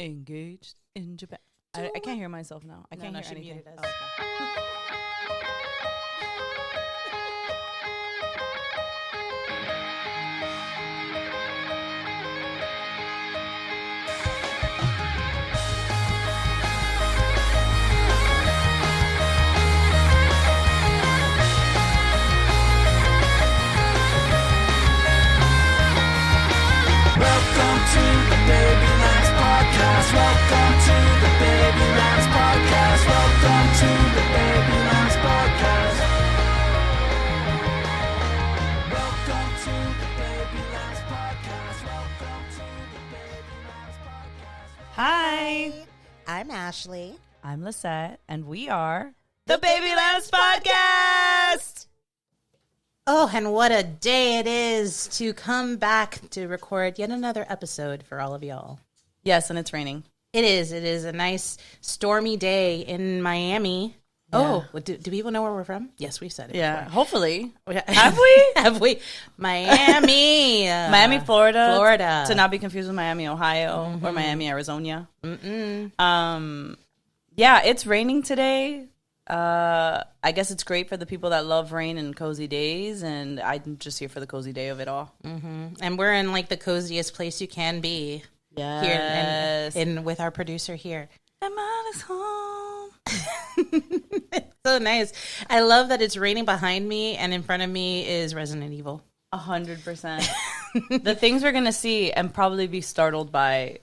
Engaged in Japan. I can't hear myself now. I can't hear anything. Muted us. Oh, okay. Welcome to the Baby Lance Podcast. Welcome to the Baby Lance Podcast. Welcome to the Baby Lance Podcast. Welcome to the Baby Lance Podcast. Welcome to the Baby Lance Podcast. Hi, I'm Ashley. I'm Lissette, and we are the Baby Lance Podcast. Oh, and what a day it is to come back to record yet another episode for all of y'all. Yes, and it's raining. It is. It is a nice stormy day in Miami. Yeah. Oh, do people know where we're from? Yes, we've said it Yeah, before. hopefully. Have we? Have we? Miami. Miami, Florida. Florida. To not be confused with Miami, Ohio, or Miami, Arizona. Mm-mm. Yeah, it's raining today. I guess it's great for the people that love rain and cozy days, and I'm just here for the cozy day of it all. Mm-hmm. And we're in like the coziest place you can be. Yes. Here and with our producer here. Emma's home. It's so nice. I love that it's raining behind me, and in front of me is Resident Evil. 100%. The things we're going to see and probably be startled by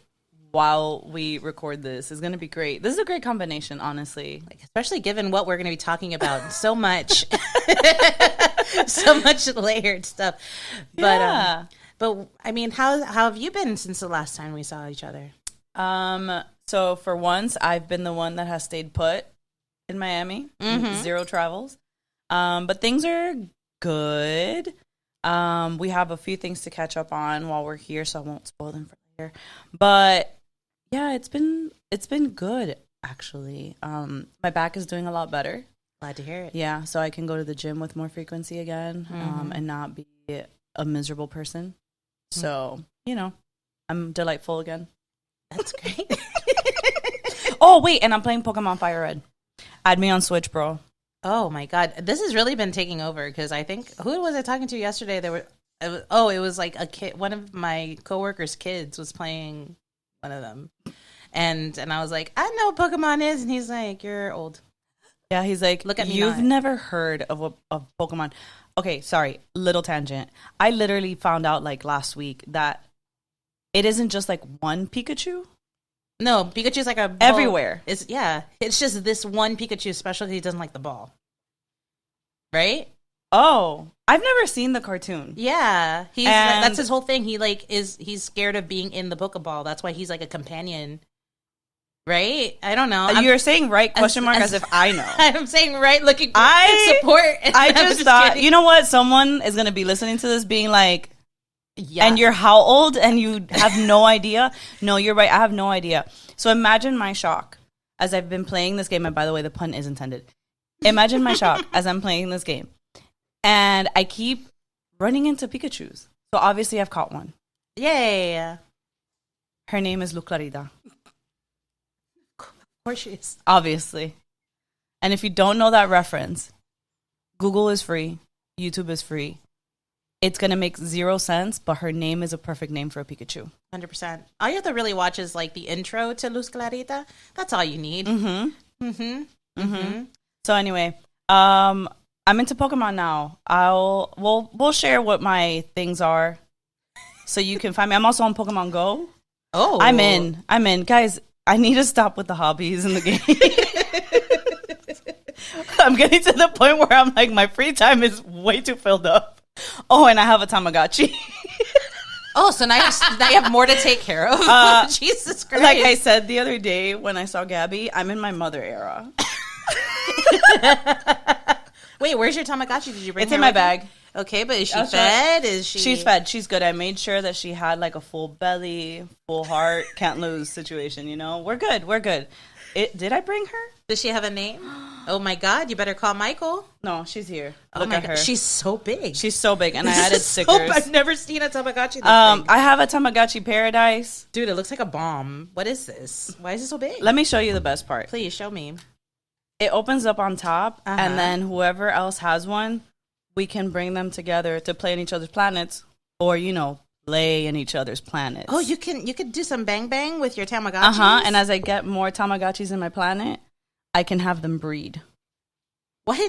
while we record this is going to be great. This is a great combination, honestly. Like, especially given what we're going to be talking about. So much. So much layered stuff. Yeah. But I mean, how have you been since the last time we saw each other? So for once, I've been the one that has stayed put in Miami. Zero travels. But things are good. We have a few things to catch up on while we're here, so I won't spoil them for later. But yeah, it's been good, actually. My back is doing a lot better. Glad to hear it. Yeah, so I can go to the gym with more frequency again, and not be a miserable person. So, I'm delightful again. That's great. Oh, wait, and I'm playing Pokemon Fire Red. Add me on Switch, bro. Oh my God, this has really been taking over because I think, who was I talking to yesterday? It was like a kid. One of my coworkers' kids was playing one of them, and I was like, I know what Pokemon is, and he's like, you're old. Yeah, he's like, look at me. You've never heard of Pokemon. Okay, sorry, little tangent. I literally found out like last week that it isn't just like one Pikachu. No, Pikachu's like a ball. Everywhere. It's just this one Pikachu special. He doesn't like the ball, right? Oh, I've never seen the cartoon. Yeah, that's his whole thing. He's scared of being in the Pokeball. That's why he's like a companion, right? I don't know. You're saying right question mark as if I know. I'm saying right, looking for support. I just thought, kidding. You know what? Someone is gonna be listening to this, being like, yeah. And you're how old? And you have no idea? No, you're right. I have no idea. So imagine my shock as I've been playing this game. And by the way, the pun is intended. Imagine my shock as I'm playing this game. And I keep running into Pikachus. So obviously I've caught one. Yay. Her name is Luclarita. Of course she is. Obviously. And if you don't know that reference, Google is free. YouTube is free. It's going to make 0 sense, but her name is a perfect name for a Pikachu. 100%. All you have to really watch is like the intro to Luz Clarita. That's all you need. So anyway, I'm into Pokemon now. We'll share what my things are so you can find me. I'm also on Pokemon Go. Oh. I'm in. Guys, I need to stop with the hobbies in the game. I'm getting to the point where I'm like, my free time is way too filled up. Oh, and I have a Tamagotchi. Oh, so now you have more to take care of. Jesus Christ. Like I said the other day when I saw Gabby, I'm in my mother era. Wait, where's your Tamagotchi? Did you bring it? It's in my bag. Okay, but is she That's fed? right. Is she? She's fed. She's good. I made sure that she had like a full belly, full heart, can't lose situation. We're good. We're good. Did I bring her? Does she have a name? Oh my God! You better call Michael. No, she's here. Oh Look my at God. her. She's so big. She's so big, and I added stickers. I've never seen a Tamagotchi this big. I have a Tamagotchi Paradise. Dude, it looks like a bomb. What is this? Why is it so big? Let me show you the best part. Please show me. It opens up on top, Uh-huh. and then whoever else has one, we can bring them together to play in each other's planets, or play in each other's planets. Oh, you could do some bang bang with your Tamagotchi. And as I get more Tamagotchis in my planet, I can have them breed. What?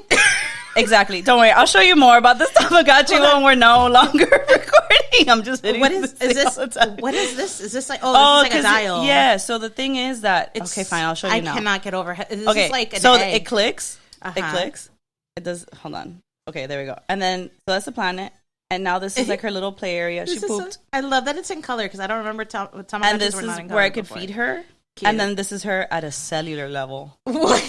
Exactly. Don't worry. I'll show you more about this Tamagotchi when we're no longer recording. I'm just hitting. What is this? all the time. What is this? Is this like this is like a dial? Yeah. So the thing is that okay, fine. I'll show you now. I cannot get over. This Okay. is like an so egg. it clicks. It Uh-huh. clicks. It does. Hold on. Okay, there we go. And then so that's the planet. And now this is like her little play area. She pooped. I love that it's in color because I don't remember Tamagotchis And this were is not in color where I could before. feed her. Cute. And then this is her at a cellular level. What?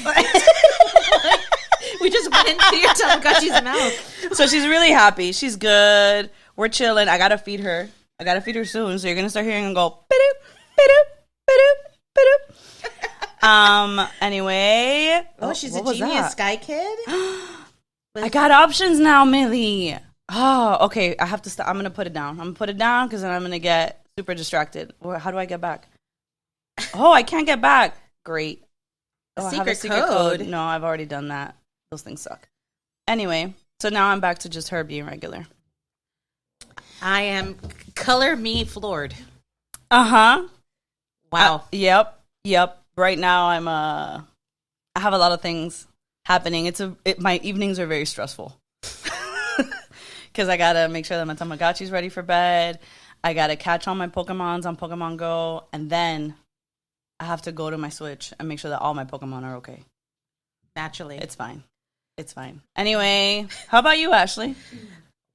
We just went into your Tamagotchi's mouth. So she's really happy. She's good. We're chilling. I gotta feed her. I gotta feed her soon. So you're gonna start hearing her go ba-doop, ba-doop, ba-doop, ba-doop. Anyway. Oh, she's a what was genius that? sky kid. I got options now, Millie. Oh, okay. I have to stop. I'm gonna put it down. I'm gonna put it down because then I'm gonna get super distracted. How do I get back? Oh, I can't get back. Great. Oh, I have a secret code. No, I've already done that. Those things suck. Anyway, so now I'm back to just her being regular. I am color me floored. Uh-huh. Wow. Yep. Right now I have a lot of things happening. My evenings are very stressful. Cuz I got to make sure that my Tamagotchi's ready for bed. I got to catch all my Pokemons on Pokemon Go, and then I have to go to my Switch and make sure that all my Pokemon are okay. Naturally. It's fine. It's fine. Anyway, how about you, Ashley?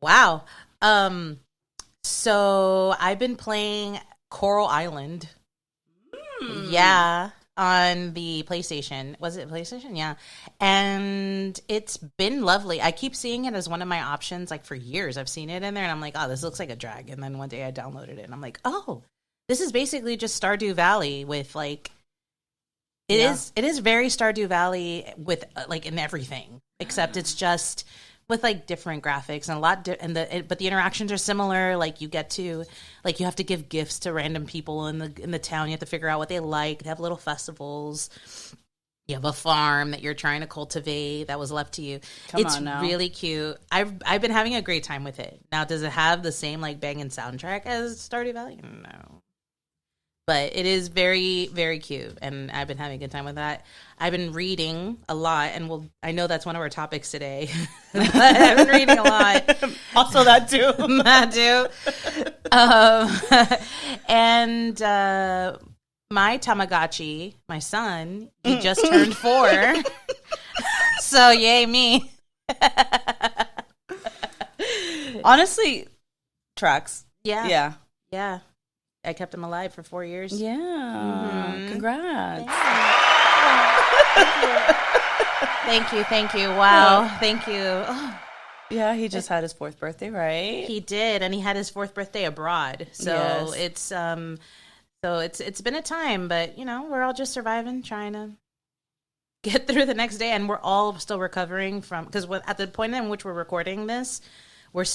Wow. So I've been playing Coral Island. Yeah, on the PlayStation. Was it PlayStation? Yeah. And it's been lovely. I keep seeing it as one of my options like for years. I've seen it in there and I'm like, oh, this looks like a drag. And then one day I downloaded it and I'm like, oh, this is basically just Stardew Valley with like it is very Stardew Valley with like in everything, except it's just with like different graphics and a lot but the interactions are similar. Like you get to like you have to give gifts to random people in the town. You have to figure out what they like. They have little festivals. You have a farm that you're trying to cultivate that was left to you. It's really cute. I've been having a great time with it. Now, does it have the same like banging soundtrack as Stardew Valley? No. But it is very, very cute, and I've been having a good time with that. I've been reading a lot, and I know that's one of our topics today. But I've been reading a lot. Also that too. That too. And my Tamagotchi, my son, he just turned 4. So yay me. Honestly, tracks. Yeah. I kept him alive for 4 years. Yeah. Mm-hmm. Congrats. Thank you. Wow. Thank you. Oh. Yeah, he just had his 4th birthday, right? He did, and he had his 4th birthday abroad. So it's it's been a time, but we're all just surviving, trying to get through the next day, and we're all still recovering from because at the point in which we're recording this, we're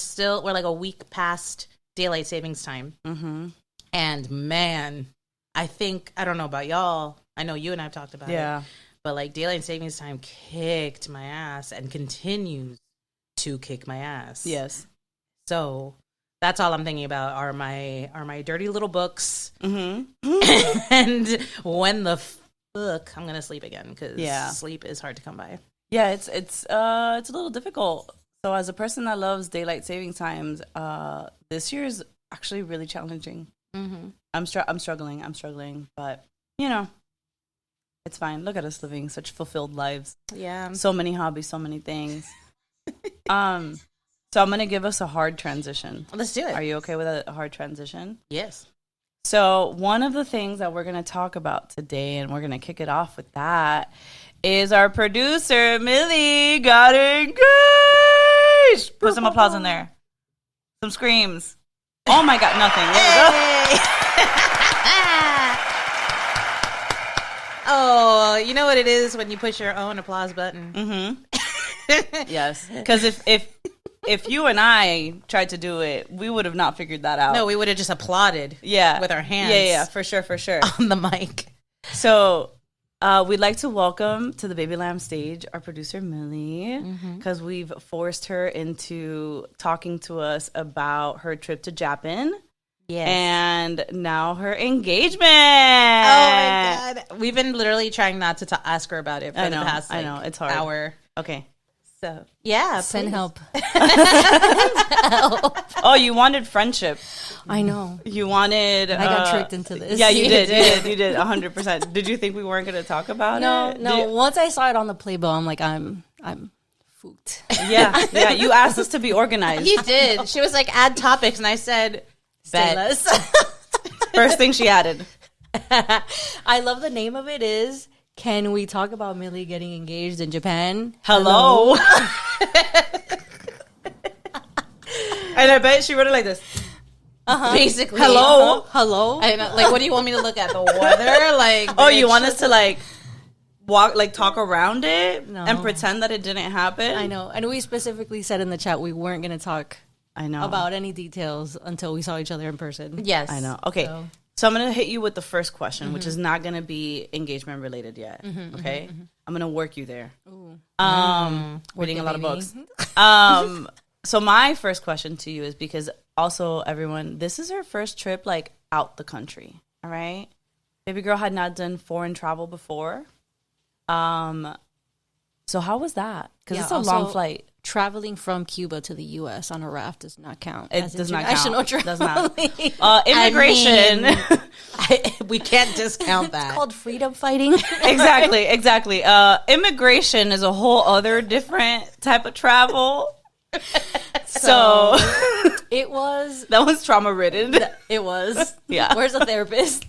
like a week past daylight savings time. Mm-hmm. And man, I don't know about y'all. I know you and I have talked about it. But like daylight savings time kicked my ass and continues to kick my ass. Yes. So that's all I'm thinking about are my dirty little books. Mm-hmm. And when the fuck I'm gonna sleep again because sleep is hard to come by. Yeah, it's a little difficult. So as a person that loves daylight saving times, this year is actually really challenging. Mm-hmm. I'm struggling, but it's fine. Look at us living such fulfilled lives. Yeah, so many hobbies, so many things. So I'm gonna give us a hard transition. Let's do it. Are you okay with a hard transition? Yes. So one of the things that we're gonna talk about today, and we're gonna kick it off with that, is our producer Millie got engaged. Sheesh. Put some applause in there. Some screams. Oh my God, nothing. There we go. Oh, you know what it is when you push your own applause button. Mm-hmm. Yes, because if you and I tried to do it, we would have not figured that out. No, we would have just applauded. Yeah, with our hands. Yeah, for sure. On the mic. So we'd like to welcome to the Baby Lamb stage our producer Miley, because we've forced her into talking to us about her trip to Japan. Yes. And now her engagement. Oh my God. We've been literally trying not to ask her about it for the past it's hard. hour. Okay. So, yeah. Send help. Oh, you wanted friendship. I know. You wanted... I got tricked into this. Yeah, you did. You did 100%. Did you think we weren't going to talk about it? No. Once I saw it on the playbill, I'm like, I'm fooked. Yeah. You asked us to be organized. You did. She was like, add topics. And I said... Bet. First thing she added. I love the name of it is, can we talk about Millie getting engaged in Japan? Hello. And I bet she wrote it like this. Basically. Hello. Hello. And, like, what do you want me to look at? The weather? Like, oh, you want us to like walk, like talk around it No. and pretend that it didn't happen? I know. And we specifically said in the chat we weren't going to talk about any details until we saw each other in person. Yes. I know. Okay. So I'm going to hit you with the first question, which is not going to be engagement related yet. Okay. I'm going to work you there. Reading a lot of books. So my first question to you is because also everyone, this is her first trip like out the country. All right. Baby girl had not done foreign travel before. So how was that? Because it's a long flight. Traveling from Cuba to the U.S. on a raft does not count. It does not count. Does not. Immigration. We can't discount that. It's called freedom fighting. Exactly. Immigration is a whole other different type of travel. So it was. That was trauma ridden. It was. Yeah. Where's the therapist?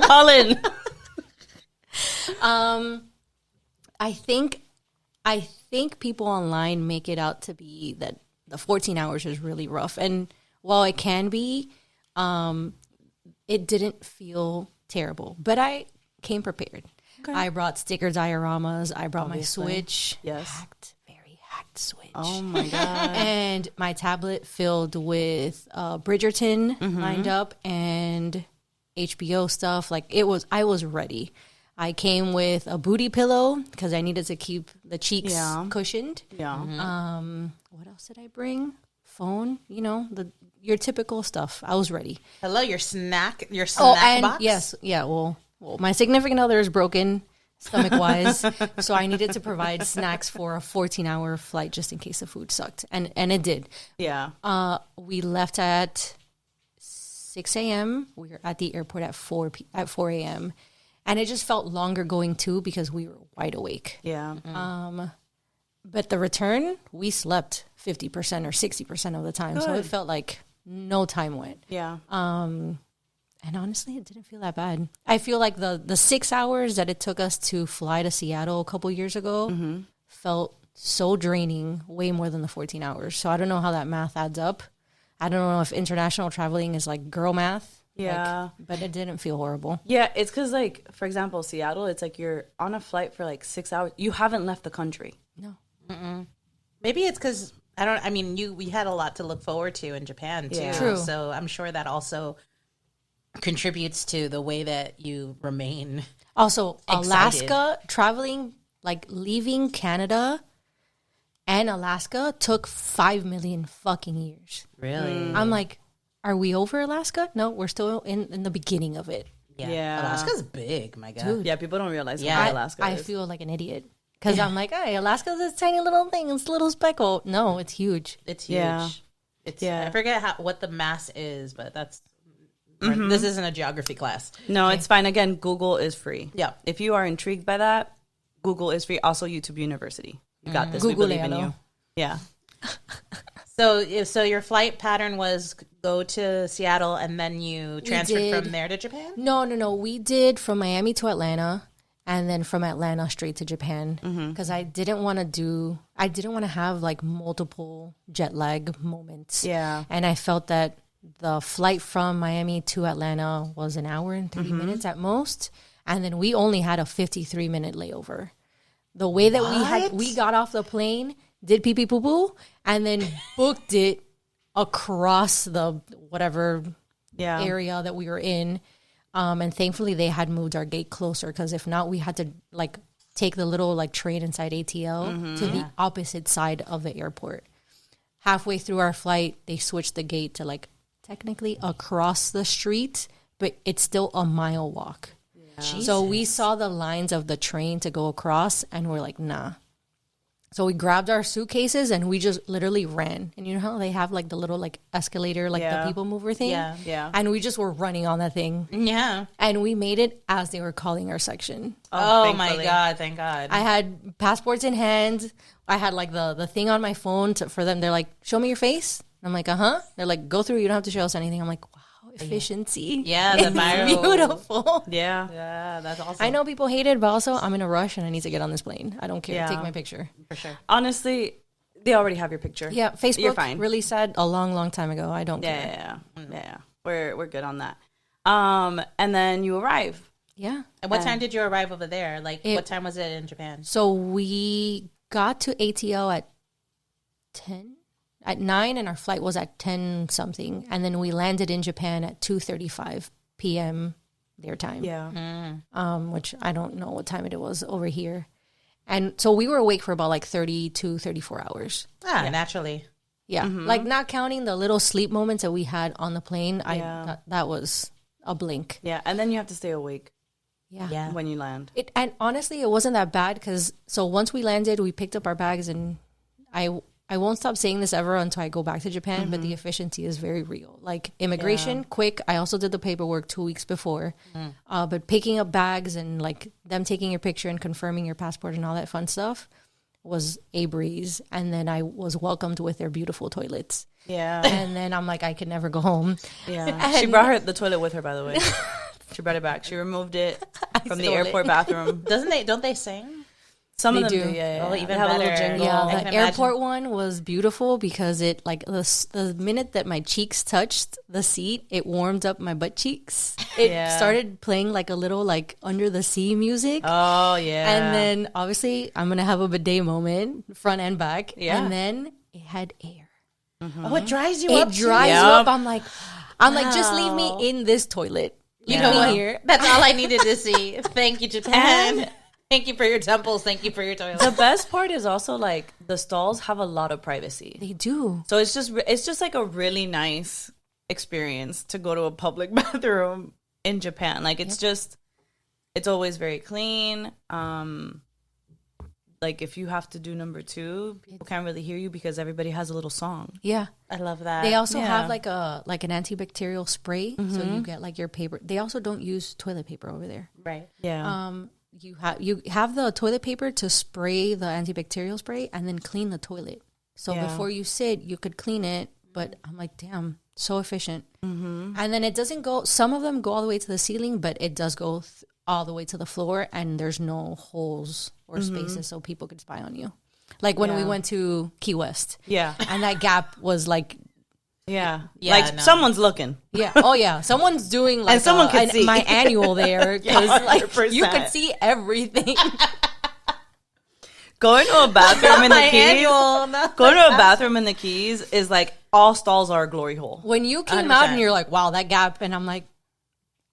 Colin. I think people online make it out to be that the 14 hours is really rough. And while it can be, it didn't feel terrible. But I came prepared. Okay. I brought sticker dioramas. I brought my Switch. Yes. Very hacked Switch. Oh, my God. And my tablet filled with Bridgerton lined up and HBO stuff. Like, I was ready. I came with a booty pillow because I needed to keep the cheeks cushioned. Yeah. What else did I bring? Phone, your typical stuff. I was ready. Hello, your snack box? Yes. Yeah, well, my significant other is broken stomach-wise, so I needed to provide snacks for a 14-hour flight just in case the food sucked. And it did. Yeah. We left at 6 a.m. We were at the airport at 4 a.m., and it just felt longer going too because we were wide awake. Yeah. But the return, we slept 50% or 60% of the time. Good. So it felt like no time went. Yeah. And honestly, it didn't feel that bad. I feel like the 6 hours that it took us to fly to Seattle a couple years ago felt so draining, way more than the 14 hours. So I don't know how that math adds up. I don't know if international traveling is like girl math. Yeah. But it didn't feel horrible. Yeah, it's because, like, for example, Seattle, it's like you're on a flight for, like, 6 hours. You haven't left the country. No. Maybe it's because, we had a lot to look forward to in Japan, too. Yeah. True. So I'm sure that also contributes to the way that you remain Also, excited. Alaska, traveling, like, leaving Canada and Alaska took 5 million fucking years. Really? I'm like... Are we over Alaska? No, we're still in the beginning of it. Yeah. Alaska's big, my God. Dude. Yeah, people don't realize how big Alaska is. I feel like an idiot. Because I'm like, hey, Alaska's this tiny little thing. It's a little speckle. No, it's huge. It's huge. Yeah. I forget what the mass is, but that's... This isn't a geography class. No, it's fine. Again, Google is free. Yeah. If you are intrigued by that, Google is free. Also, YouTube University. You got this. Google we believe in you. Yeah. So your flight pattern was go to Seattle and then you transferred from there to Japan? No. We did from Miami to Atlanta. and then from Atlanta straight to Japan, because I didn't want to have like multiple jet lag moments. Yeah. And I felt that the flight from Miami to Atlanta was an hour and 30 minutes at most, and then we only had a 53-minute layover. The way that we got off the plane, did pee pee poo poo, and then booked it across the whatever area that we were in. And thankfully they had moved our gate closer, because if not, we had to like take the little like train inside ATL to the opposite side of the airport. Halfway through our flight, they switched the gate to like technically across the street, but it's still a mile walk. So we saw the lines of the train to go across, and we're like, nah. So we grabbed our suitcases and we just literally ran. And you know how they have like the little like escalator, like the people mover thing? Yeah. And we just were running on that thing. Yeah. And we made it as they were calling our section. Oh my God. Thank God. I had passports in hand. I had like the thing on my phone for them. They're like, show me your face. I'm like, uh-huh. They're like, go through. You don't have to show us anything. I'm like, wow. Efficiency. Yeah, the viral. Beautiful. Yeah, that's awesome. I know people hate it, but also I'm in a rush and I need to get on this plane. I don't care. Yeah. Take my picture. For sure. Honestly, they already have your picture. Yeah, Facebook You're fine. really said a long time ago. I don't care. Yeah. We're good on that. And then you arrive. Yeah. And what time did you arrive over there? Like, what time was it in Japan? So we got to ATL at 10. At 9, and our flight was at 10 something, and then we landed in Japan at 2:35 p.m. their time. Yeah. Which I don't know what time it was over here, and so we were awake for about like 34 hours. Naturally. Yeah, like not counting the little sleep moments that we had on the plane. That was a blink. Yeah, and then you have to stay awake. Yeah. When you land. And honestly, it wasn't that bad, because so once we landed, we picked up our bags, and I won't stop saying this ever until I go back to Japan, but the efficiency is very real. Like immigration, quick. I also did the paperwork 2 weeks before. But picking up bags and like them taking your picture and confirming your passport and all that fun stuff was a breeze. And then I was welcomed with their beautiful toilets. Yeah. And then I'm like, I could never go home. Yeah. She brought the toilet with her, by the way. She brought it back. She removed it from the airport bathroom. Don't they sing? Some They of them do. do. Yeah. Oh, even They have a little better. jingle. Yeah, I the can airport one was beautiful because it like the minute that my cheeks touched the seat, it warmed up my butt cheeks. It started playing like a little like under the sea music. Oh yeah. And then obviously I'm gonna have a bidet moment, front and back. Yeah. And then it had air. Oh, it dries you It up. dries you Yep. up. I'm like, just leave me in this toilet. You Leave know me what? here. That's all I needed to see. Thank you, Japan. Thank you for your temples. Thank you for your toilet. The best part is also like the stalls have a lot of privacy. They do. So it's just like a really nice experience to go to a public bathroom in Japan. Like it's always very clean. Like if you have to do number 2, people can't really hear you because everybody has a little song. Yeah. I love that. They also Yeah. have like an antibacterial spray, so you get like your paper. They also don't use toilet paper over there. right. Yeah. You have the toilet paper to spray the antibacterial spray and then clean the toilet. So before you sit, you could clean it. But I'm like, damn, so efficient. Mm-hmm. And then it doesn't go. Some of them go all the way to the ceiling, but it does go all the way to the floor, and there's no holes or spaces so people could spy on you. Like when we went to Key West. Yeah. And that gap was like. Yeah. Yeah, Like no. someone's looking. Yeah. Oh, yeah. Someone's doing like And someone can see. my annual there because like 100%. you could see everything. Going to a bathroom in the My Keys. annual. No. Going to a bathroom in the Keys is like all stalls are a glory hole. When you came out 100%. and you're like, wow, that gap, and I'm like,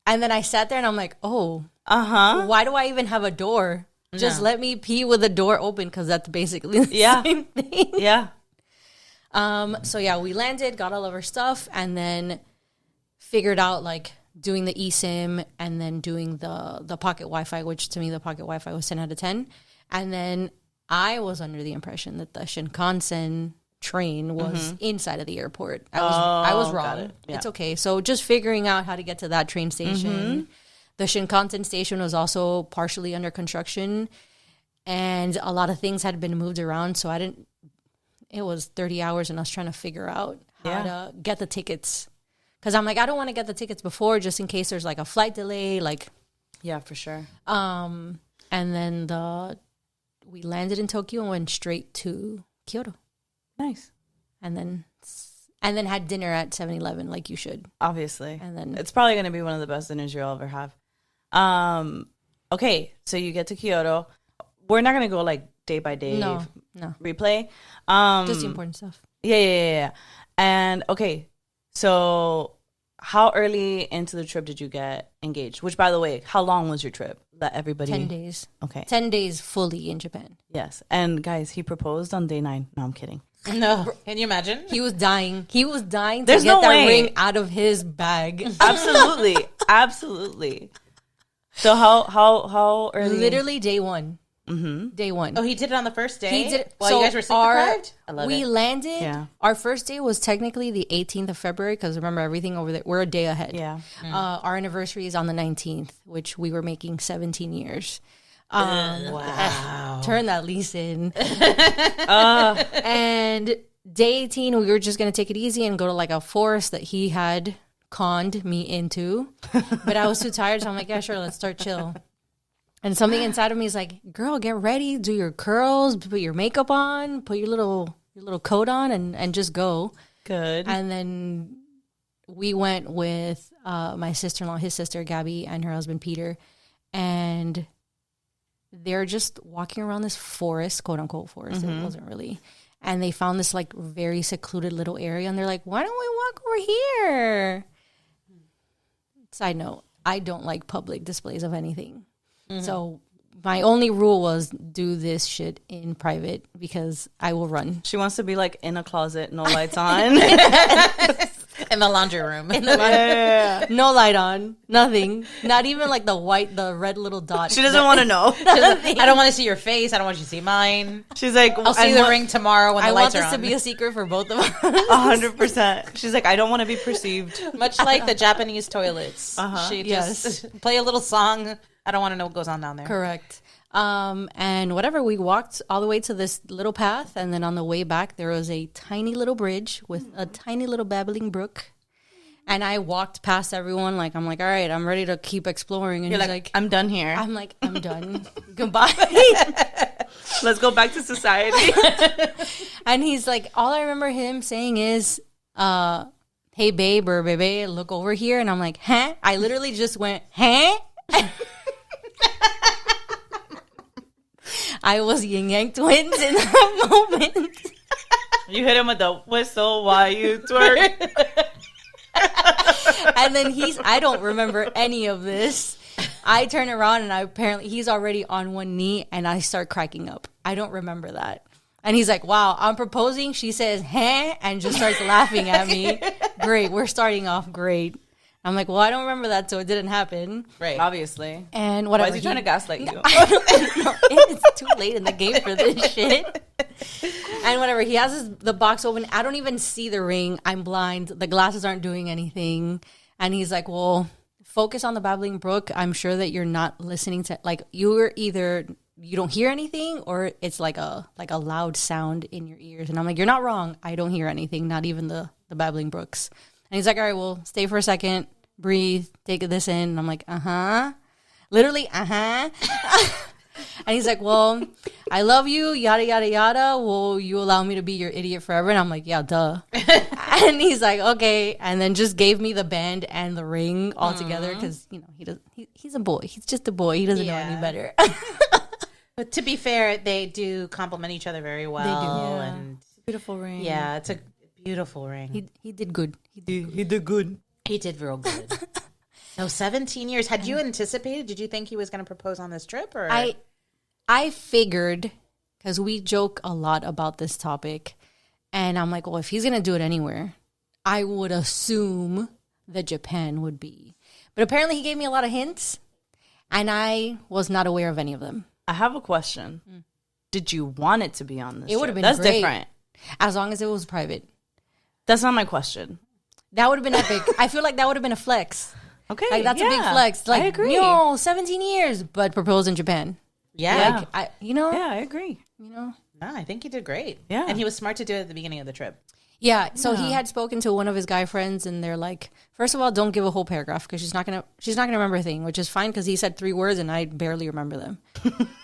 and then I sat there and I'm like, oh, why do I even have a door? Just let me pee with the door open because that's basically the same thing. Yeah. So yeah, we landed, got all of our stuff, and then figured out like doing the eSIM and then doing the pocket Wi-Fi, which to me the pocket Wi-Fi was 10 out of 10. And then I was under the impression that the Shinkansen train was inside of the airport. I was wrong. it. Yeah. It's okay. So just figuring out how to get to that train station. The Shinkansen station was also partially under construction, and a lot of things had been moved around. So it was 30 hours and us trying to figure out how to get the tickets. Because I'm like, I don't want to get the tickets before just in case there's like a flight delay. Like, Yeah, for sure. and And then we landed in Tokyo and went straight to Kyoto. Nice. And then had dinner at 7-Eleven like you should. Obviously. And then it's probably going to be one of the best dinners you'll ever have. Okay, so you get to Kyoto. We're not going to go like day by day no. replay. Just the important stuff. Yeah. And okay, so how early into the trip did you get engaged? Which, by the way, how long was your trip? Let everybody 10 days. Okay. 10 days fully in Japan. Yes. And guys, he proposed on day 9. No, I'm kidding. No, can you imagine? He was dying. He was dying to There's get no that way. ring out of his bag. Absolutely. So how early? Literally day 1. Mm-hmm. Day 1. Oh, he did it on the first day? He did it. While So you guys were sleep deprived? I love we it. landed. Yeah. Our first day was technically the 18th of February because remember everything over there. We're a day ahead. Yeah. Our anniversary is on the 19th, which we were making 17 years. Wow. Turn that lease in. And day 18, we were just going to take it easy and go to like a forest that he had conned me into. But I was too tired, so I'm like, yeah, sure, let's start chill. And something inside of me is like, girl, get ready, do your curls, put your makeup on, put your little coat on and just go. Good. And then we went with my sister-in-law, his sister, Gabby, and her husband, Peter. And they're just walking around this forest, quote-unquote forest. It wasn't really. And they found this, like, very secluded little area. And they're like, why don't we walk over here? Side note, I don't like public displays of anything. So my only rule was do this shit in private because I will run. She wants to be like in a closet, no lights on. In the laundry room. Yeah. No light on, nothing. Not even like the red little dot. She doesn't want to know. I don't want to see your face. I don't want you to see mine. She's like, I'll see the ring tomorrow when the I want lights are this on. to be a secret for both of us. 100%. She's like, I don't want to be perceived. Much like the Japanese toilets. She just play a little song. I don't want to know what goes on down there. Correct. And whatever, we walked all the way to this little path, and then on the way back, there was a tiny little bridge with a tiny little babbling brook. And I walked past everyone, like, I'm like, all right, I'm ready to keep exploring. And You're he's like, like, I'm done here. I'm like, I'm done. Goodbye. Let's go back to society. And he's like, all I remember him saying is, hey, babe or bebe, look over here. And I'm like, huh? I literally just went, huh? I was yin yang twins in that moment. You hit him with the whistle while you twerk. And then I don't remember any of this. I turn around and apparently he's already on one knee and I start cracking up. I don't remember that. And he's like, wow, I'm proposing. She says, huh? And just starts laughing at me. Great. We're starting off great. I'm like, well, I don't remember that, so it didn't happen. Right. Obviously. And Why whatever. is he trying to gaslight you? I don't know. It's too late in the game for this shit. And whatever. He has the box open. I don't even see the ring. I'm blind. The glasses aren't doing anything. And he's like, well, focus on the babbling brook. I'm sure that you're not listening to, like, you're either you don't hear anything or it's like a loud sound in your ears. And I'm like, you're not wrong. I don't hear anything, not even the babbling brooks. And he's like, all right, well, stay for a second, breathe, take this in. And I'm like, uh-huh. Literally, uh-huh. And he's like, well, I love you, yada, yada, yada. Will you allow me to be your idiot forever? And I'm like, yeah, duh. And he's like, okay. And then just gave me the band and the ring all together because, you know, he's a boy. He's just a boy. He doesn't know any better. But to be fair, they do complement each other very well. They do. Yeah. And Beautiful ring. yeah, it's a beautiful ring. He did good. He did good. He did real good. So 17 years. Had you anticipated? Did you think he was going to propose on this trip? Or I figured, because we joke a lot about this topic, and I'm like, well, if he's going to do it anywhere, I would assume that Japan would be. But apparently he gave me a lot of hints, and I was not aware of any of them. I have a question. Did you want it to be on this It would trip? have been That's great. different. As long as it was private. That's not my question. That would have been epic. I feel like that would have been a flex. Okay. Like, that's a big flex. Like, I agree. 17 years, but proposed in Japan. yeah. Like, Yeah, I agree. you know. No, I think he did great. Yeah. And he was smart to do it at the beginning of the trip. Yeah, so he had spoken to one of his guy friends, and they're like, first of all, don't give a whole paragraph because she's not gonna remember a thing, which is fine because he said 3 words and I barely remember them.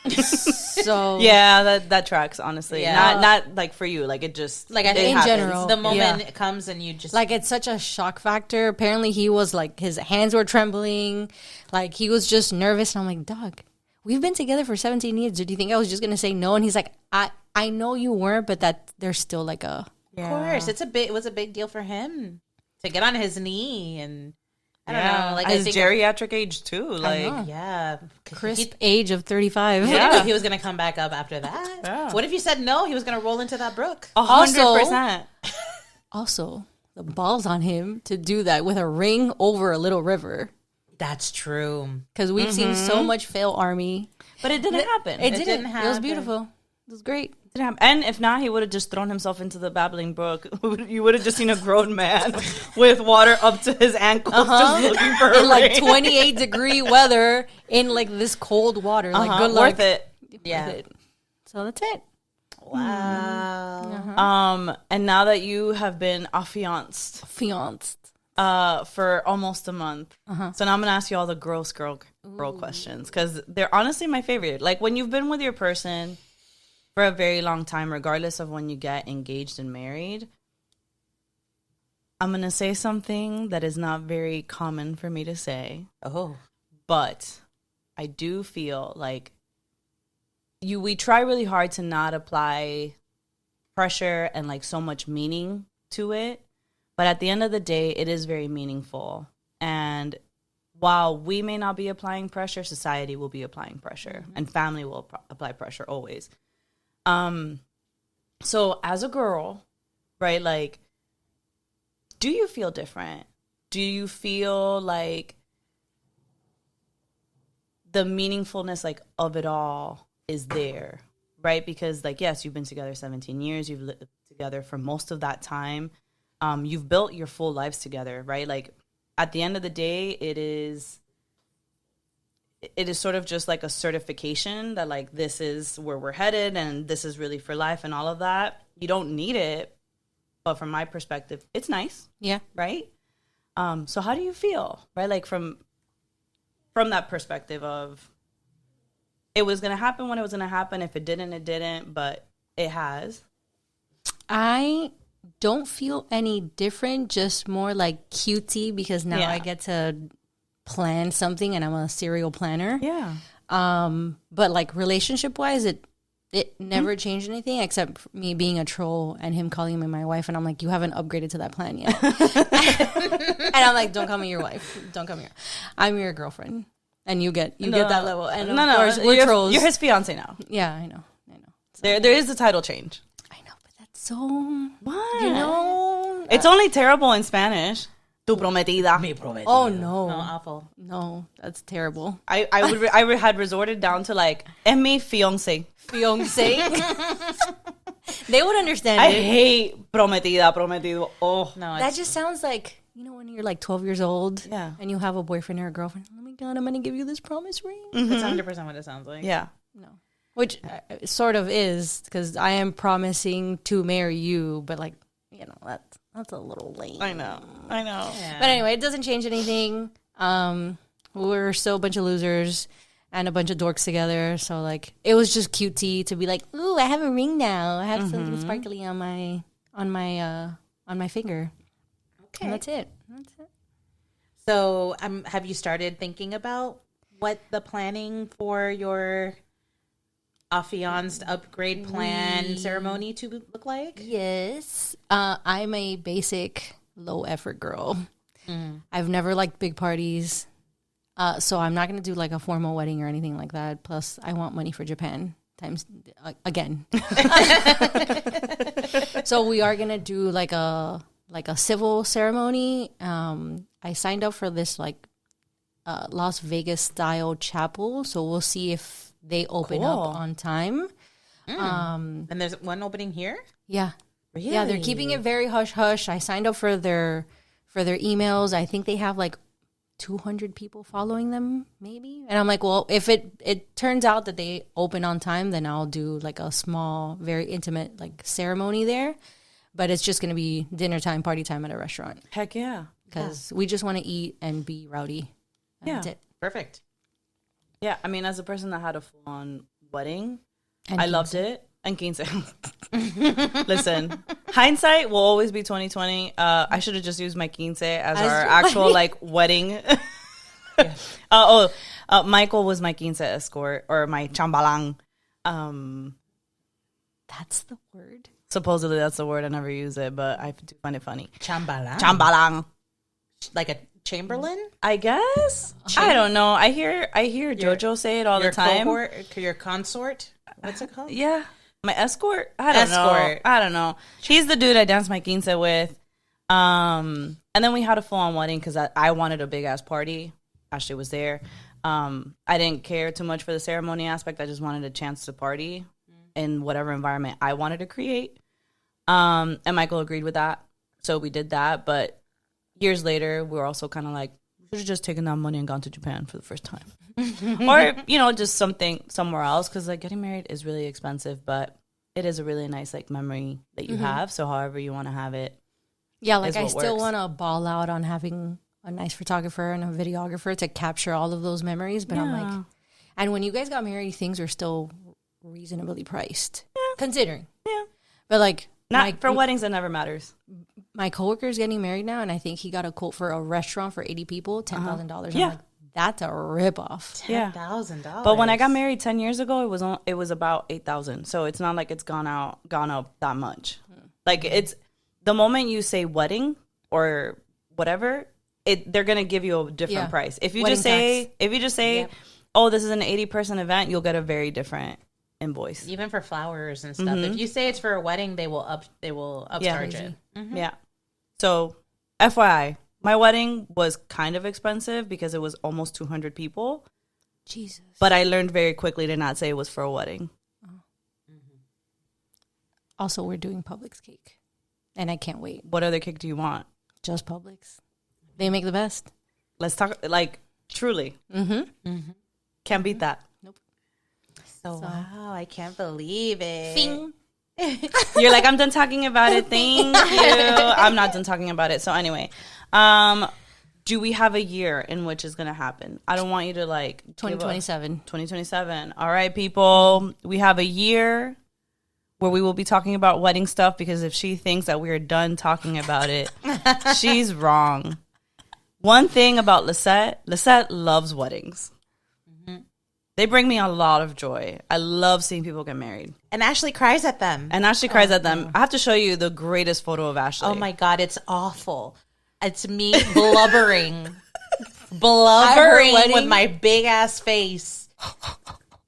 So Yeah, that tracks, honestly. Yeah. Not like for you, like it just Like, I it think happens. general. the moment Yeah. it comes and you just like it's such a shock factor. Apparently, he was like his hands were trembling, like he was just nervous. And I'm like, dog, we've been together for 17 years. Did you think I was just gonna say no? And he's like, I know you weren't, but that there's still like a. Of course, it was a big deal for him to get on his knee, and I don't know, like his I think, geriatric age too. Like, know. yeah, Crisp age of 35. Yeah, he was gonna come back up after that. Yeah. What if you said no? He was gonna roll into that brook. 100%. Also, the balls on him to do that with a ring over a little river. That's true. Because we've seen so much fail army. But it didn't happen. It didn't. didn't It was happen. beautiful. It was great. Didn't happen. And if not, he would have just thrown himself into the babbling brook. You would have just seen a grown man with water up to his ankles, just looking for a In like ring. 28-degree weather in like this cold water. Like, good luck. Worth it. Yeah. Worth it. So that's it. Wow. And now that you have been affianced Fianced. for almost a month, so now I'm gonna ask you all the gross girl questions because they're honestly my favorite. Like when you've been with your person for a very long time, regardless of when you get engaged and married. I'm gonna say something that is not very common for me to say, Oh. but I do feel like we try really hard to not apply pressure and like so much meaning to it, but at the end of the day it is very meaningful. And while we may not be applying pressure, society will be applying pressure, and family will apply pressure always. So as a girl, right, like, do you feel different? Do you feel like the meaningfulness like of it all is there, right? Because like, yes, you've been together 17 years, you've lived together for most of that time. You've built your full lives together, right? Like at the end of the day, it is sort of just like a certification that like this is where we're headed and this is really for life and all of that. You don't need it, but from my perspective, it's nice. Yeah. Right? So how do you feel, right? Like from that perspective of it was going to happen when it was going to happen. If it didn't, it didn't, but it has. I don't feel any different, just more like cutesy because now Yeah. I get to plan something and I'm a serial planner. Yeah. But like relationship wise, it never changed anything except me being a troll and him calling me my wife. And I'm like, you haven't upgraded to that plan yet. And I'm like, don't call me your wife. Don't call me I'm your girlfriend. And you get that level. And of course, we're trolls. You're his fiance now. Yeah, I know. So, There is a title change. I know, but that's so, What? you know. It's only terrible in Spanish. Tu prometida. Oh, no. No, awful. No, that's terrible. I had resorted down to like, es mi fiance. Fiance. They would understand I it. hate prometida, prometido. Oh. No, That just sounds like, you know, when you're like 12 years old Yeah. and you have a boyfriend or a girlfriend. Oh my God, I'm going to give you this promise ring. that's 100% what it sounds like. Yeah. No. Which sort of is because I am promising to marry you, but like, you know, that's a little lame. I know. Yeah. But anyway, it doesn't change anything. We're still a bunch of losers and a bunch of dorks together. So like, it was just cutesy to be like, ooh, I have a ring now. I have something sparkly on my finger. Okay. And that's it. So, have you started thinking about what the planning for your affianced upgrade plan ceremony to look like? Yes. I'm a basic low effort girl. I've never liked big parties. So I'm not going to do like a formal wedding or anything like that. Plus, I want money for Japan times again. So we are going to do like a civil ceremony. I signed up for this like Las Vegas style chapel. So we'll see if they open up on time. And there's one opening here? Yeah. Really? Yeah, they're keeping it very hush hush. I signed up for their emails. I think they have like 200 people following them, maybe. And I'm like, well, if it turns out that they open on time, then I'll do like a small, very intimate like ceremony there. but it's just going to be dinner time, party time at a restaurant Heck yeah. because we just want to eat and be rowdy. Yeah. That's it. Perfect. Yeah, I mean, as a person that had a full-on wedding, And I loved it. And quince. Listen, hindsight will always be 2020. I should have just used my quince as our actual like wedding. Michael was my quince escort or my chambalang. That's the word. Supposedly that's the word. I never use it, but I do find it funny. Chambalang. Chambalang. Like a chamberlain? I guess. I don't know. I hear Jojo say it all the time. Your consort? What's it called? Yeah. My escort? I don't know. He's the dude I danced my quince with. And then we had a full-on wedding because I wanted a big-ass party. Ashley was there. I didn't care too much for the ceremony aspect. I just wanted a chance to party in whatever environment I wanted to create. And Michael agreed with that. So we did that. But years later, we were also kind of like, we should have just taken that money and gone to Japan for the first time. Or, just something somewhere else. Because, like, getting married is really expensive. But it is a really nice, like, memory that you have. So however you want to have it. Yeah, like I what still works. want to ball out on having a nice photographer and a videographer to capture all of those memories. But I'm like, and when you guys got married, things were still reasonably priced, considering. Yeah. But like, For weddings, it never matters. my coworker's getting married now, and I think he got a quote for a restaurant for 80 people, $10,000. Yeah. I'm like, that's a ripoff. $10,000. But when I got married 10 years ago, it was about 8,000. So it's not like it's gone up that much. Like it's the moment you say wedding or whatever, they're gonna give you a different price. If you just say, oh, this is an 80-person event, you'll get a very different invoice. Even for flowers and stuff. If you say it's for a wedding, they will upcharge it. Yeah. So, FYI, my wedding was kind of expensive because it was almost 200 people. Jesus. But I learned very quickly to not say it was for a wedding. Also, we're doing Publix cake, and I can't wait. What other cake do you want? Just Publix. They make the best. Let's talk, like, truly. Can't beat that. So, wow, I can't believe it. Bing. You're like, I'm done talking about it. Thank you. I'm not done talking about it. So anyway, do we have a year in which it's going to happen? I don't want you to like 2027. 2027. All right, people. We have a year where we will be talking about wedding stuff because if she thinks that we're done talking about it, she's wrong. One thing about Lissette loves weddings. They bring me a lot of joy. I love seeing people get married. And Ashley cries at them. I have to show you the greatest photo of Ashley. Oh my God, it's awful. It's me blubbering with my big ass face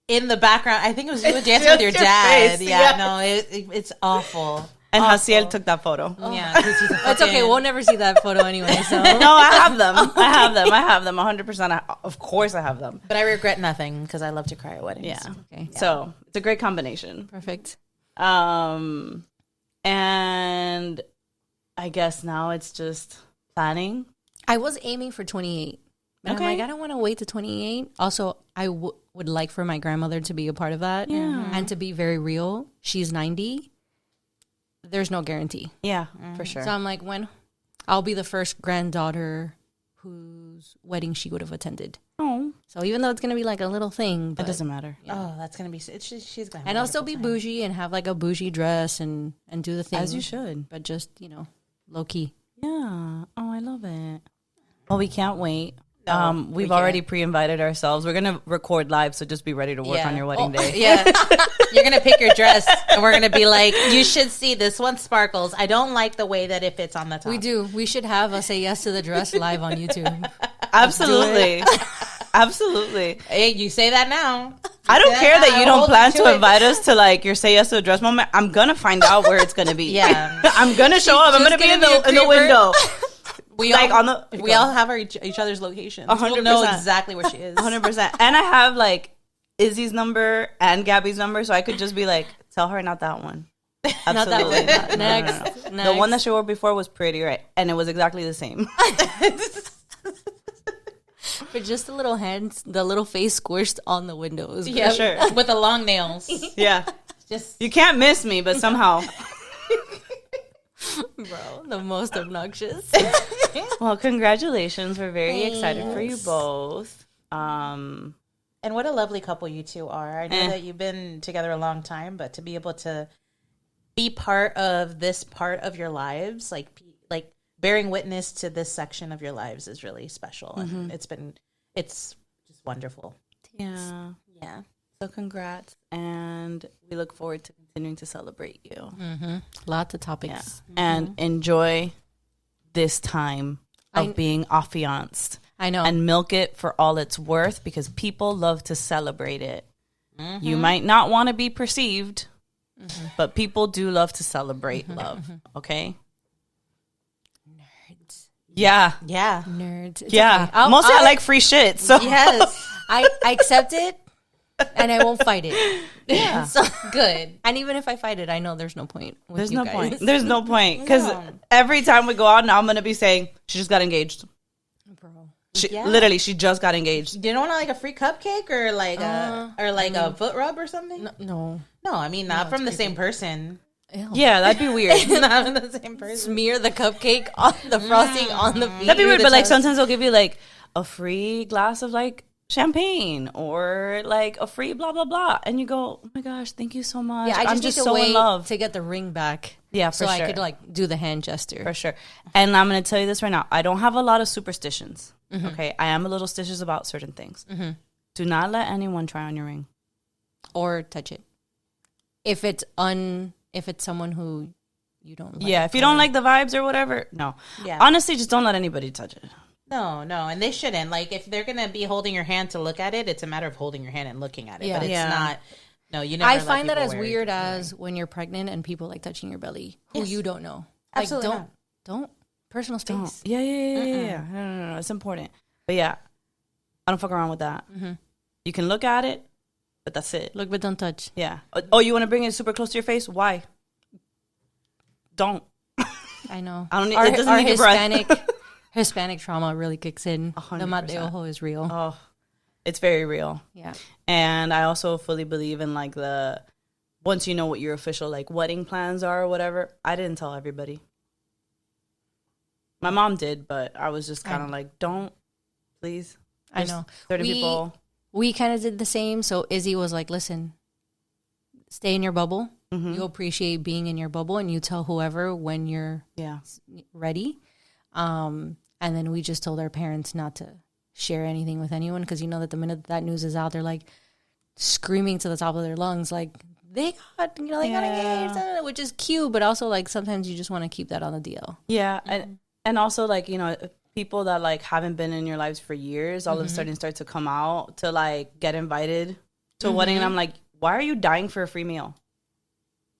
in the background. I think it was you dancing with your dad. Face, yeah, no, it's awful. And Hasiel took that photo. Yeah, That's okay. We'll never see that photo anyway. So No, I have them. I have them 100%. Of course I have them. But I regret nothing because I love to cry at weddings. Yeah. Okay. So it's a great combination. Perfect. And I guess now it's just planning. I was aiming for 28. But Okay. I'm like, I don't want to wait to 28. Also, I would like for my grandmother to be a part of that. Yeah. And to be very real, she's 90. There's no guarantee. Yeah, for sure. So I'm like, when I'll be the first granddaughter whose wedding she would have attended. Oh, So even though it's going to be like a little thing. But, it doesn't matter. Oh, that's gonna be. She's gonna. Have and a I'll still be wonderful time. bougie and have like a bougie dress and do the thing. As you should. But just, low key. Yeah. Oh, I love it. Well, we can't wait. No, we We've already pre-invited ourselves. We're gonna record live, so just be ready to work on your wedding day. Yeah, you're gonna pick your dress, and we're gonna be like, "You should see this one sparkles." I don't like the way that it fits on the top. We do. We should have a Say Yes to the Dress live on YouTube. Absolutely. Absolutely. Hey, you say that now. I don't care that you don't hold plan you to to it. invite us to like your Say Yes to the Dress moment. I'm gonna find out where it's gonna be. Yeah. I'm gonna show up. I'm gonna be in the creeper. window. We Like, all, on the- we all have each other's locations. 100%. We'll know exactly where she is. 100%. And I have like Izzy's number and Gabby's number, so I could just be like, tell her not that one. Not that Absolutely one. not. No, Next. no, no. The one that she wore before was pretty, right? And it was exactly the same. But just the little hands, the little face squished on the windows. Yeah, sure. with the long nails. Yeah. Just You can't miss me, but somehow. Bro, the most obnoxious. Well, congratulations. We're very excited for you both. And what a lovely couple you two are. I know that you've been together a long time, but to be able to be part of this part of your lives, like bearing witness to this section of your lives is really special. And it's just wonderful. Yeah. Yeah. So congrats. And we look forward to continuing to celebrate you. Lots of topics. And enjoy this time of being affianced. I know. And milk it for all it's worth because people love to celebrate it. You might not want to be perceived, but people do love to celebrate love. Okay? Nerds. Yeah. Yeah. Nerds. It's Yeah. okay. Mostly I like free shit. So Yes. I accept it and I won't fight it. yeah. So, Good. and even if I fight it, I know there's no point. With There's you no guys. point. There's no point. Because every time we go out now, I'm going to be saying, she just got engaged. Bro. Literally, she just got engaged. Do you want like a free cupcake or like a foot rub or something? No. No, I mean not from the same person. Ew. Yeah, that'd be weird. Not from the same person. Smear the cupcake on the frosting on the feet. That'd be weird, The but like toast. sometimes they'll give you like a free glass of like champagne or like a free blah blah blah, and you go, "Oh my gosh, thank you so much." Yeah, I I'm just just need to so wait in love. to get the ring back. Yeah, for so sure. I could like do the hand gesture. For sure. And I'm gonna tell you this right now: I don't have a lot of superstitions. Okay, I am a little stitious about certain things. Do not let anyone try on your ring. Or touch it. If it's someone who you don't like. Yeah, if you don't like the vibes or whatever, no. Yeah. Honestly, just don't let anybody touch it. No, and they shouldn't. Like, if they're gonna be holding your hand to look at it, it's a matter of holding your hand and looking at it. Yeah. But it's Yeah. not. No, you never. I let find that people as wear weird it. as when you're pregnant and people like touching your belly who you don't know. Like, Absolutely don't personal space. Yeah. No. It's important. But yeah, I don't fuck around with that. You can look at it, but that's it. Look, but don't touch. Yeah. Oh, you want to bring it super close to your face? Why? Don't. I know. I don't need- Our, it doesn't our need your breath. Hispanic trauma really kicks in. 100%. The mateojo is real. Oh, it's very real. Yeah. And I also fully believe in like once you know what your official like wedding plans are or whatever. I didn't tell everybody. My mom did, but I was just kind of like, don't, please. I There's know. 30 people. We kind of did the same. So Izzy was like, listen, stay in your bubble. You appreciate being in your bubble and you tell whoever when you're Yeah. ready. And then we just told our parents not to share anything with anyone because you know that the minute that news is out, they're like screaming to the top of their lungs, like they got engaged, which is cute, but also like sometimes you just want to keep that on the DL. Yeah. And also like, you know, people that like haven't been in your lives for years, all of a sudden start to come out to like get invited to a wedding. And I'm like, why are you dying for a free meal?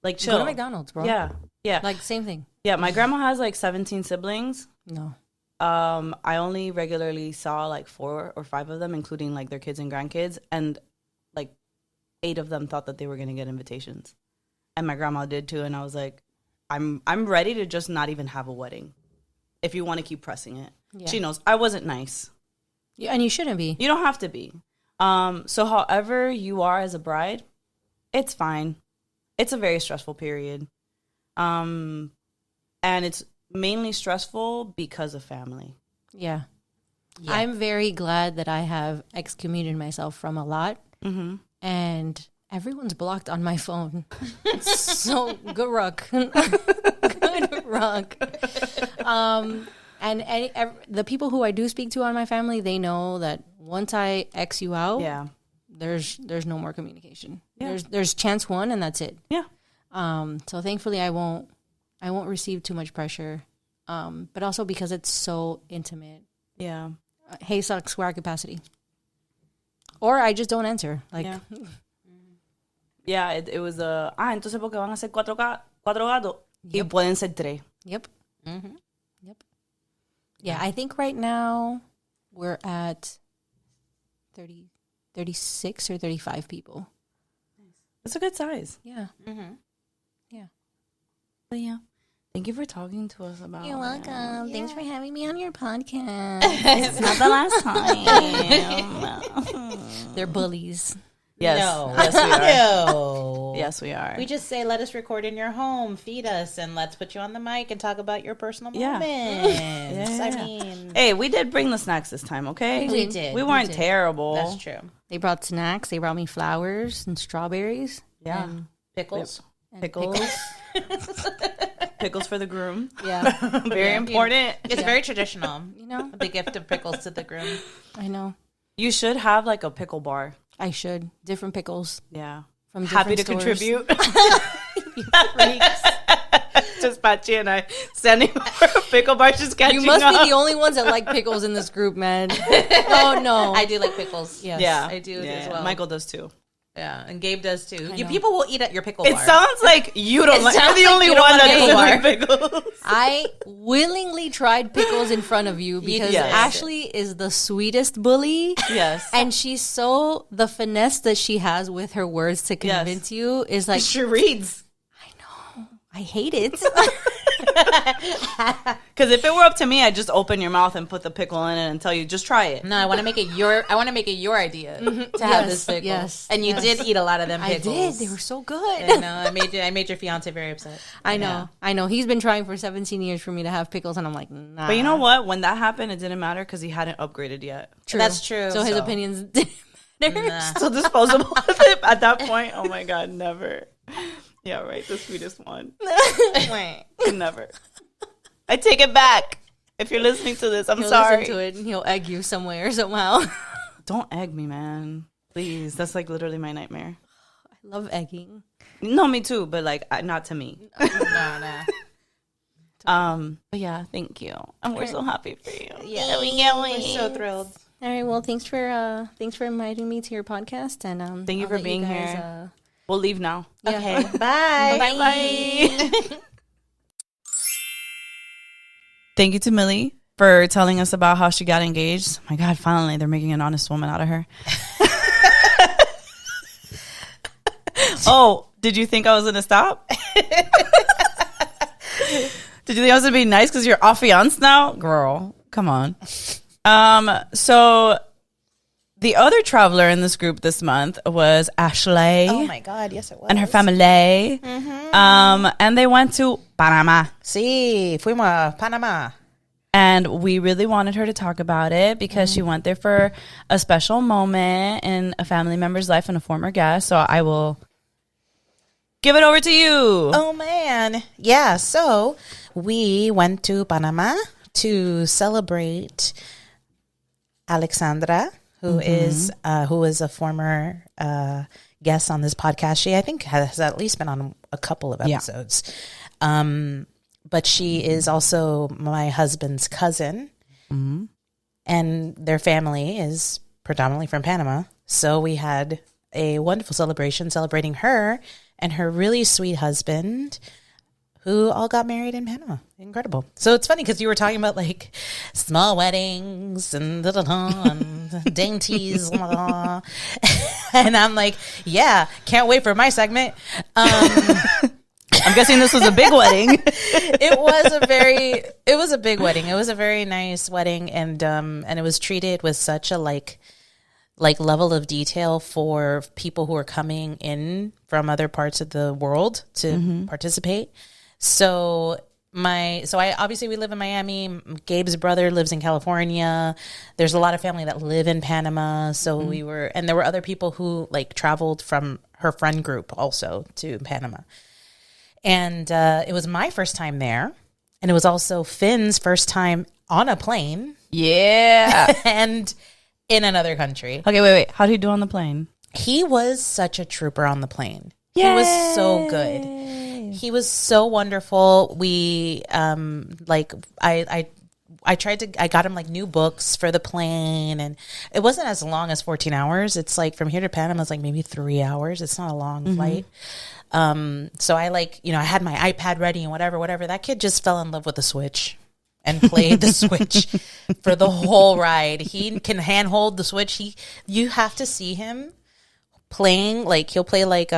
Like chill. Go to McDonald's, bro. Yeah. Yeah. Like same thing. Yeah. My grandma has like 17 siblings. No. I only regularly saw like 4 or 5 of them, including like their kids and grandkids, and like 8 of them thought that they were going to get invitations, and my grandma did too. And I was like, I'm ready to just not even have a wedding. If you want to keep pressing it, she knows I wasn't nice. Yeah, and you shouldn't be. You don't have to be. So however you are as a bride, it's fine. It's a very stressful period, and it's mainly stressful because of family. Yeah. I'm very glad that I have excommunicated myself from a lot. And everyone's blocked on my phone. So good luck. Good luck. And the people who I do speak to on my family, they know that once I X you out, Yeah. there's no more communication. There's chance one and that's it. Yeah. So thankfully I won't receive too much pressure. But also because it's so intimate. Yeah. Hey, sucks, we're at capacity. Or I just don't answer. Like, Yeah, it was entonces porque van a ser 4 gatos y pueden ser 3. Yep. Yep. Yeah, I think right now we're at 36 or 35 people. It's a good size. Yeah. But yeah. Thank you for talking to us about You're it. welcome. Thanks for having me on your podcast. It's not the last time. They're bullies. Yes. No. Yes, we are. No. Yes, we are. We just say, let us record in your home, feed us, and let's put you on the mic and talk about your personal Yeah. moments. Yeah. I mean, Hey, we did bring the snacks this time, okay? We did. We weren't did. terrible. that's true. They brought snacks. They brought me flowers and strawberries. Yeah. And Pickles. Pickles. Pickles for the groom. Yeah. Very important. It's very traditional. You know, The gift of pickles to the groom. I know. You should have like a pickle bar. I should. Different pickles Yeah. from Happy different to stores. contribute. Just Pachi and I standing for a pickle bar just catching You must up. be the only ones that like pickles in this group, man. Oh no. I do like pickles. Yes. Yeah. I do Yeah, as yeah. well. Michael does too. Yeah, and Gabe does too. You know. people will eat at your pickle It bar. sounds like you don't like. You're sounds the like only you don't one want a that doesn't pickle like pickles. I willingly tried pickles in front of you because Yes. Ashley is the sweetest bully. Yes. And she's so, the finesse that she has with her words to convince you is like, She reads. I hate it. Because if it were up to me, I'd just open your mouth and put the pickle in it and tell you, just try it. No, I want to make it your. I want to make it your idea to have this pickle. yes, and you yes. did eat a lot of them I pickles. did. They were so I good. know. I made your fiance very upset. I know. I know. He's been trying for 17 years for me to have pickles, and I'm like, nah. But you know what? When that happened, it didn't matter because he hadn't upgraded yet. True. That's true. So his opinions didn't matter. Nah. So disposable at that point. Oh my God, never. Yeah, right. The sweetest one. Never. I take it back. If you're listening to this, I'm He'll sorry. listen to it, and he'll egg you somewhere somehow. Don't egg me, man. Please. That's like literally my nightmare. I love egging. No, me too, but like not to me. No. But yeah, thank you. And we're so happy for you. Yeah, we're so thrilled. All right. Well, thanks for inviting me to your podcast, and Thank you I'll for let being guys, here. We'll leave now. Yeah. Okay. Bye. Bye. Thank you to Millie for telling us about how she got engaged. My God, finally, they're making an honest woman out of her. Oh, did you think I was going to stop? Did you think I was going to be nice because you're affianced now? Girl, come on. So the other traveler in this group this month was Ashley. Oh my God! Yes, it was. And her family. And they went to Panama. Sí, fuimos a Panama. And we really wanted her to talk about it because she went there for a special moment in a family member's life and a former guest. So I will give it over to you. Oh man, yeah. So we went to Panama to celebrate Alexandra, who is a former guest on this podcast. She, I think, has at least been on a couple of episodes. But she is also my husband's cousin, and their family is predominantly from Panama. So we had a wonderful celebration celebrating her and her really sweet husband, who all got married in Panama. Incredible. So it's funny because you were talking about like small weddings and and dainties. And I'm like, yeah, can't wait for my segment. I'm guessing this was a big wedding. It was a big wedding. It was a very nice wedding, and it was treated with such a like level of detail for people who are coming in from other parts of the world to participate. So we live in Miami. Gabe's brother lives in California. There's a lot of family that live in Panama. So there were other people who like traveled from her friend group also to Panama. And it was my first time there. And it was also Finn's first time on a plane. Yeah. And in another country. Okay, wait. How did he do on the plane? He was such a trooper on the plane. He was so good. He was so wonderful. We I got him like new books for the plane, and it wasn't as long as 14 hours. It's like from here to Panama, it's like maybe 3 hours. It's not a long flight. So I I had my iPad ready and whatever. That kid just fell in love with the Switch and played the Switch for the whole ride. He can handhold the Switch. You have to see him playing, like he'll play like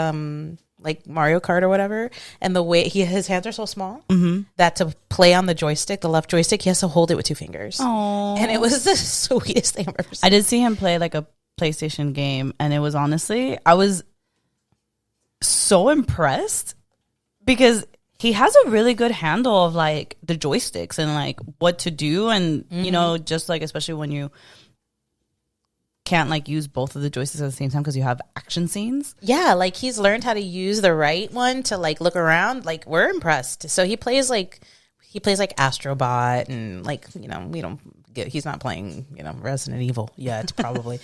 Mario Kart or whatever, and the way his hands are so small that to play on the joystick, the left joystick, he has to hold it with 2 fingers. Oh, And it was the sweetest thing I've ever seen. I did see him play like a PlayStation game, and it was honestly, I was so impressed because he has a really good handle of like the joysticks and like what to do, and you know, just like especially when you can't like use both of the joysticks at the same time because you have action scenes. Yeah, like he's learned how to use the right one to like look around. Like we're impressed. So he plays like Astrobot, and like, you know, he's not playing, you know, Resident Evil yet probably.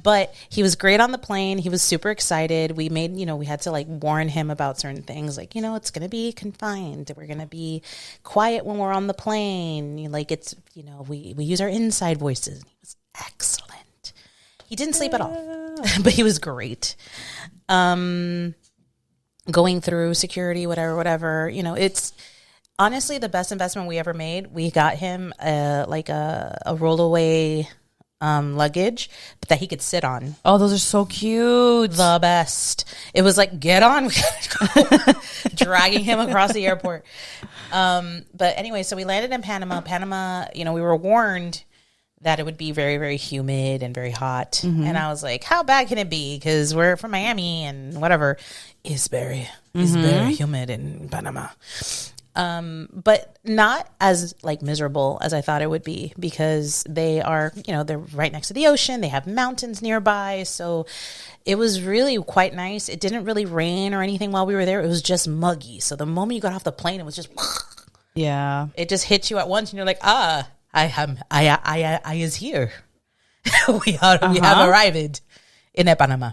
But he was great on the plane. He was super excited. We made, you know, we had to like warn him about certain things, like, you know, it's going to be confined. We're going to be quiet when we're on the plane. Like it's, you know, we use our inside voices. He was excellent. He didn't sleep at all, but he was great. Going through security, whatever, you know, it's honestly the best investment we ever made. We got him like a rollaway luggage that he could sit on. Oh, those are so cute. The best. It was like, get on, we gotta go. Dragging him across the airport. But anyway, so we landed in Panama. Panama, you know, we were warned that it would be very, very humid and very hot. And I was like, how bad can it be? Because we're from Miami and whatever. It's very humid in Panama. But not as like miserable as I thought it would be, because they are, you know, they're right next to the ocean. They have mountains nearby. So it was really quite nice. It didn't really rain or anything while we were there. It was just muggy. So the moment you got off the plane, it was just, yeah, it just hit you at once. And you're like, I is here. we have arrived in Panama.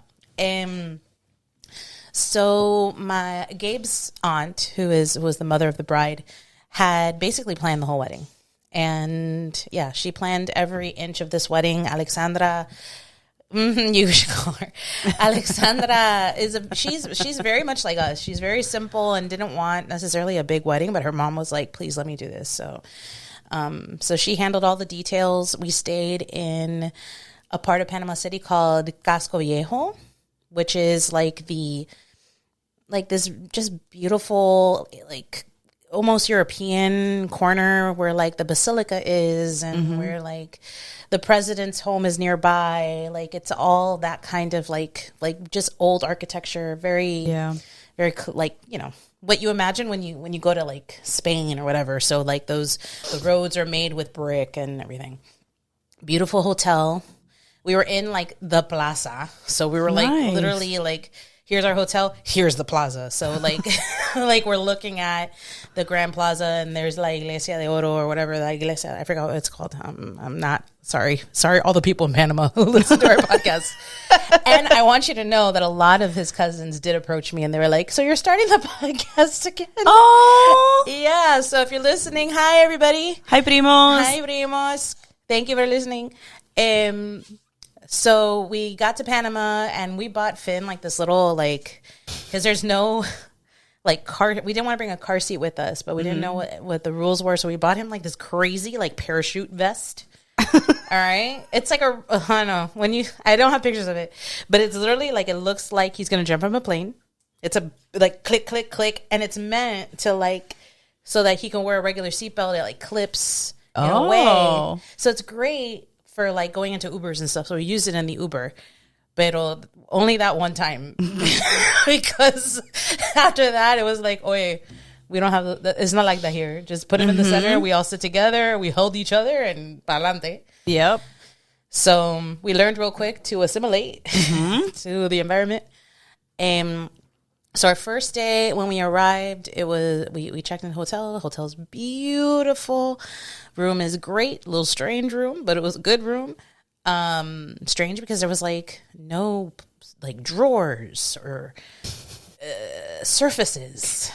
So my Gabe's aunt, who was the mother of the bride, had basically planned the whole wedding. And yeah, she planned every inch of this wedding. Alexandra, you should call her. Alexandra she's very much like us. She's very simple and didn't want necessarily a big wedding, but her mom was like, please let me do this. So she handled all the details. We stayed in a part of Panama City called Casco Viejo, which is like this just beautiful, like almost European corner where like the basilica is, and where like the president's home is nearby. Like it's all that kind of like just old architecture, very like, you know, what you imagine when you go to like Spain or whatever. So like the roads are made with brick and everything. Beautiful hotel. We were in like the plaza. So we were like literally like, here's our hotel, here's the plaza. So like like we're looking at the Grand Plaza, and there's La Iglesia de Oro or whatever, La Iglesia, I forgot what it's called. I'm not sorry all the people in Panama who listen to our podcast. And I want you to know that a lot of his cousins did approach me, and they were like, so you're starting the podcast again? Oh yeah, so if you're listening, hi everybody. Hi primos. Thank you for listening. So we got to Panama, and we bought Finn like this little, like, because there's no like car. We didn't want to bring a car seat with us, but we didn't know what the rules were. So we bought him like this crazy like parachute vest. All right. It's like I don't know, I don't have pictures of it, but it's literally like, it looks like he's going to jump from a plane. It's a like click, click, click. And it's meant to like, so that he can wear a regular seatbelt. It like clips in a way. So it's great for like going into Ubers and stuff. So we used it in the Uber, but only that one time, because after that it was like, oye, we don't have it's not like that here. Just put him in the center. We all sit together. We hold each other and pa'lante. Yep. So we learned real quick to assimilate to the environment. So our first day when we arrived, it was we checked in the hotel. The hotel's beautiful. Room is great. A little strange room, but it was a good room. Strange because there was like no like drawers or surfaces.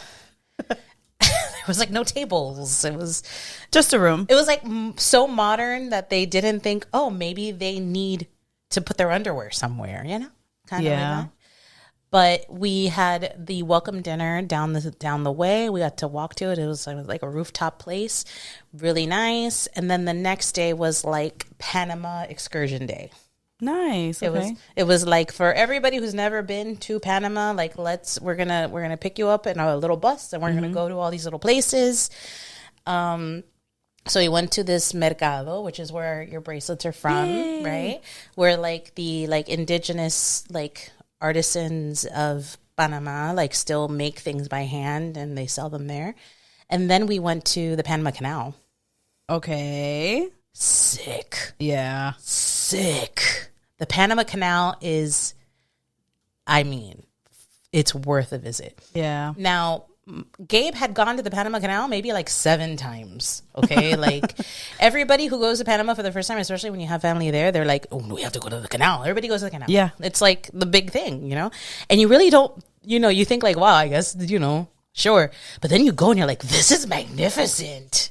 There was like no tables. It was just a room. It was like so modern that they didn't think, oh, maybe they need to put their underwear somewhere, you know? Kind of like that. But we had the welcome dinner down the way. We got to walk to it. It was like a rooftop place, really nice. And then the next day was like Panama excursion day. Nice. Okay. It was like for everybody who's never been to Panama, like we're gonna pick you up in a little bus, and we're gonna go to all these little places. So we went to this mercado, which is where your bracelets are from, right? Where like the like indigenous like artisans of Panama like still make things by hand and they sell them there. And then we went to the Panama Canal. Okay. Sick. Yeah. Sick. The Panama Canal is, I mean, it's worth a visit. Yeah. Now, Gabe had gone to the Panama Canal maybe like 7 times. Okay. Like everybody who goes to Panama for the first time, especially when you have family there, they're like, oh, we have to go to the canal. Everybody goes to the canal. Yeah. It's like the big thing, you know? And you really don't, you know, you think like, wow, I guess, you know, sure. But then you go and you're like, this is magnificent.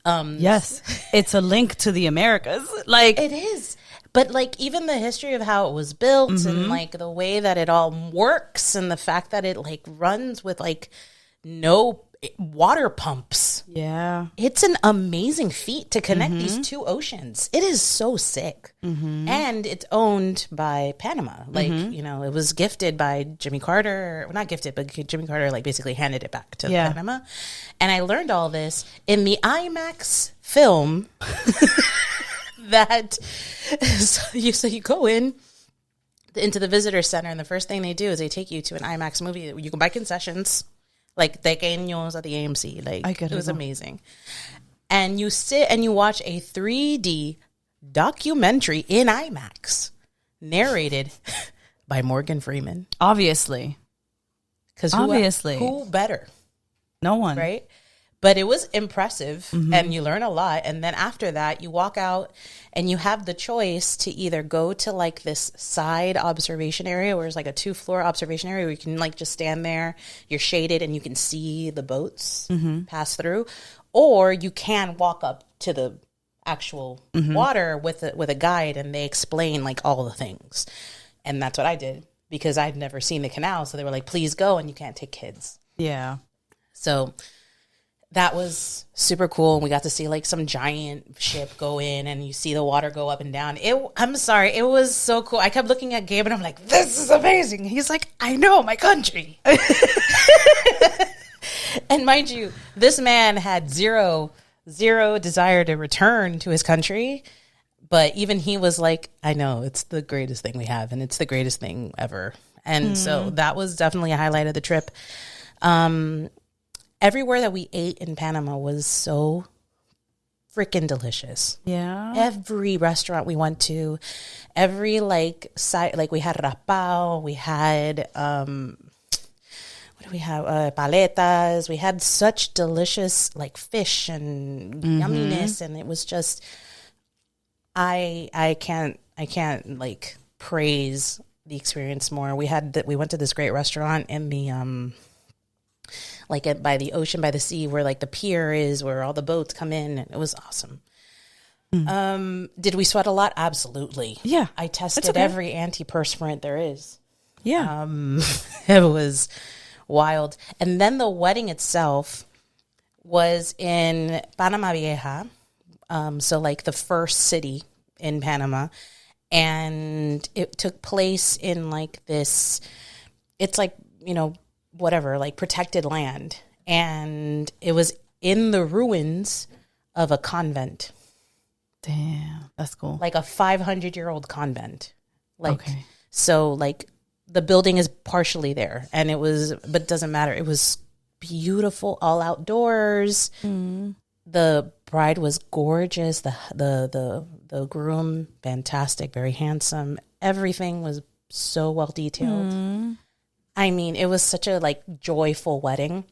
Yes. It's a link to the Americas. Like, it is. But like even the history of how it was built and like the way that it all works and the fact that it like runs with like no water pumps. yeah. It's an amazing feat to connect these 2 oceans. It is so sick. And it's owned by Panama. Like, you know, it was gifted by Jimmy Carter. Well, not gifted, but Jimmy Carter like basically handed it back to Panama. And I learned all this in the IMAX film that so you go into the visitor center and the first thing they do is they take you to an IMAX movie. You can buy concessions. Like Tequeños at the AMC. Like it was amazing. And you sit and you watch a 3D documentary in IMAX narrated by Morgan Freeman. Obviously. Because who better? No one. Right? But it was impressive and you learn a lot. And then after that, you walk out and you have the choice to either go to like this side observation area where it's like a 2-floor observation area where you can like just stand there, you're shaded and you can see the boats pass through. Or you can walk up to the actual water with a guide and they explain like all the things. And that's what I did because I'd never seen the canal. So they were like, please go and you can't take kids. Yeah. So that was super cool. And we got to see like some giant ship go in and you see the water go up and down. I'm sorry. It was so cool. I kept looking at Gabe and I'm like, this is amazing. He's like, I know my country. And mind you, this man had zero desire to return to his country. But even he was like, I know it's the greatest thing we have. And it's the greatest thing ever. And so that was definitely a highlight of the trip. Everywhere that we ate in Panama was so freaking delicious. Yeah. Every restaurant we went to, every like site, like we had rapao, we had what do we have? Paletas. We had such delicious like fish and yumminess, and it was just I can't like praise the experience more. We went to this great restaurant in the like by the ocean, by the sea, where like the pier is, where all the boats come in. And it was awesome. Did we sweat a lot? Absolutely. Yeah. I tested every antiperspirant there is. Yeah. It was wild. And then the wedding itself was in Panama Vieja. So like the first city in Panama. And it took place in like this, it's like, you know, whatever, like protected land. And it was in the ruins of a convent. Damn, that's cool. Like a 500-year-old convent. Like, okay. So like the building is partially there and but it doesn't matter. It was beautiful, all outdoors. The bride was gorgeous. The groom, fantastic, very handsome. Everything was so well detailed. I mean, it was such a like joyful wedding.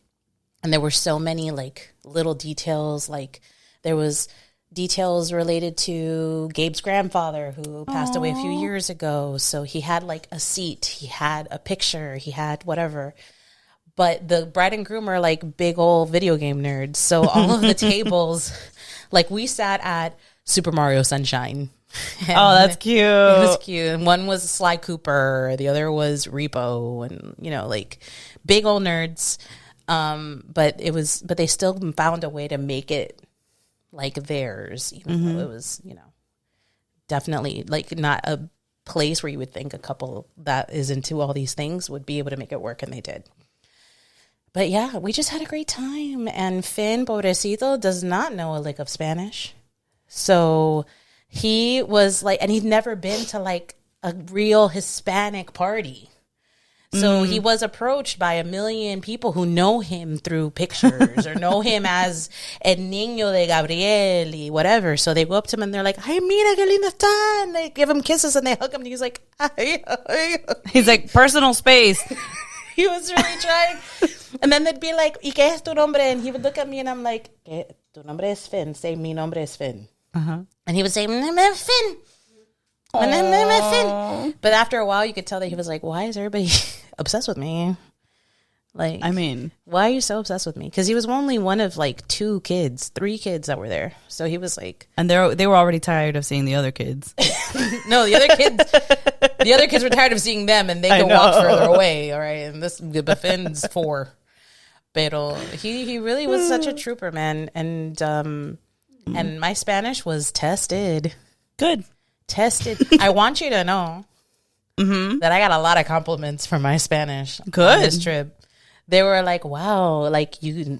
And there were so many like little details. Like there was details related to Gabe's grandfather who passed away a few years ago. So he had like a seat, he had a picture, he had whatever. But the bride and groom are like big old video game nerds. So all of the tables, like we sat at Super Mario Sunshine. Oh, that's cute. It was cute. And one was Sly Cooper, the other was Repo, and you know, like big old nerds. But they still found a way to make it like theirs, even though it was, you know, definitely like not a place where you would think a couple that is into all these things would be able to make it work, and they did. But yeah, we just had a great time. And Finn, pobrecito, does not know a lick of Spanish. So he was like, and he'd never been to like a real Hispanic party. So he was approached by a million people who know him through pictures or know him as El Niño de Gabriel, whatever. So they go up to him and they're like, "Ay, mira, qué lindo están." They give him kisses and they hug him. And he's like, "Ay, ay." He's like, personal space. He was really trying. And then they'd be like, "¿Y qué es tu nombre?" And he would look at me and I'm like, "¿Qué? Tu nombre es Finn." Say, "Mi nombre es Finn." And he would say, "Mi nombre es Finn." And then, but after a while, you could tell that he was like, "Why is everybody obsessed with me? Like, I mean, why are you so obsessed with me?" Because he was only one of like 3 kids that were there. So he was like, and they were already tired of seeing the other kids. no, the other kids were tired of seeing them, and they could walk further away. All right, and this Finn's 4. Pero he really was such a trooper, man, and my Spanish was tested. Good. Tested. I want you to know that I got a lot of compliments for my Spanish on this trip. They were like, "Wow, you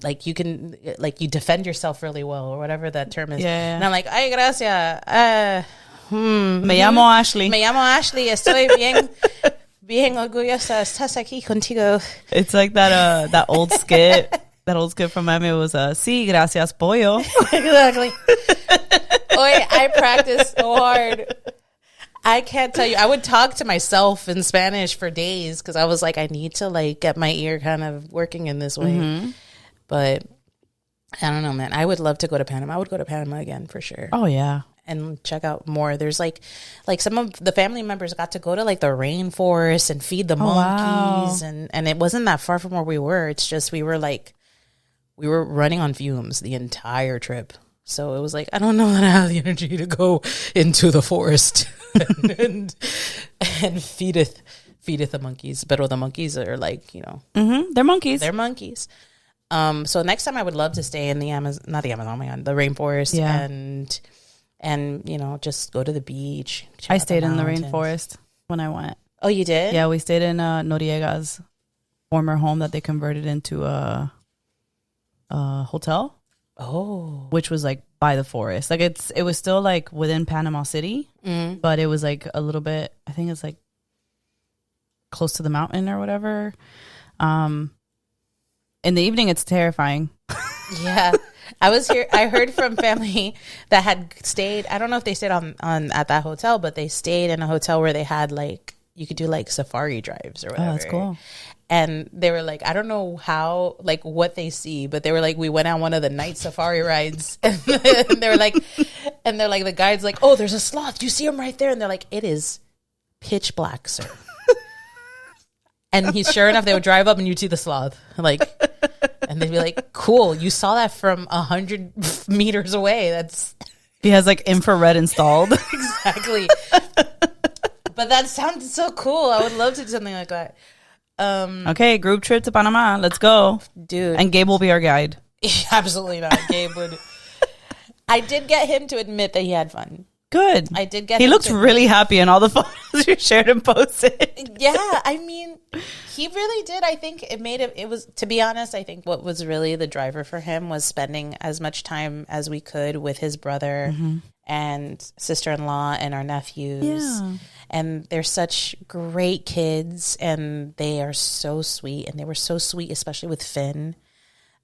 defend yourself really well," or whatever that term is. Yeah. And I'm like, "Ay, gracias. Me llamo Ashley. Me llamo Ashley. Estoy bien orgullosa. Estás aquí contigo." It's like that old skit. That old skit from Miami was "Sí, gracias, pollo." Exactly. Oye, I practiced so hard. I can't tell you. I would talk to myself in Spanish for days because I was like, I need to like get my ear kind of working in this way. But I don't know, man. I would love to go to Panama. I would go to Panama again for sure. Oh yeah, and check out more. There's like some of the family members got to go to like the rainforest and feed the monkeys, and it wasn't that far from where we were. It's just we were running on fumes the entire trip. So it was like, I don't know that I have the energy to go into the forest and feedeth the monkeys. But the monkeys are like, they're monkeys. They're monkeys. So next time I would love to stay in the the rainforest, and just go to the beach. I stayed in the rainforest when I went. Oh, you did? Yeah, we stayed in Noriega's former home that they converted into a hotel. Oh, which was like by the forest. Like it was still like within Panama City, but it was like a little bit. I think it's like close to the mountain or whatever. In the evening, it's terrifying. Yeah, I heard from family that had stayed. I don't know if they stayed on at that hotel, but they stayed in a hotel where they had like you could do like safari drives or whatever. Oh, that's cool. And they were like, I don't know how, like, what they see, but they were like, we went on one of the night safari rides, and they're like, the guide's like, "Oh, there's a sloth. Do you see him right there?" And they're like, "It is pitch black, sir." And he's sure enough, they would drive up and you'd see the sloth, like, and they'd be like, "Cool, you saw that from 100 meters away. That's." He has like infrared installed. Exactly. But that sounds so cool. I would love to do something like that. Okay, group trip to Panama. Let's go, dude. And Gabe will be our guide. Absolutely not. Gabe would. I did get him to admit that he had fun. Good. I did get. He him looks really happy in all the photos you shared and posted. Yeah, I mean, he really did. I think it made it. It was, to be honest, I think what was really the driver for him was spending as much time as we could with his brother and sister-in-law and our nephews. Yeah. And they're such great kids, and they are so sweet, and they were so sweet, especially with Finn.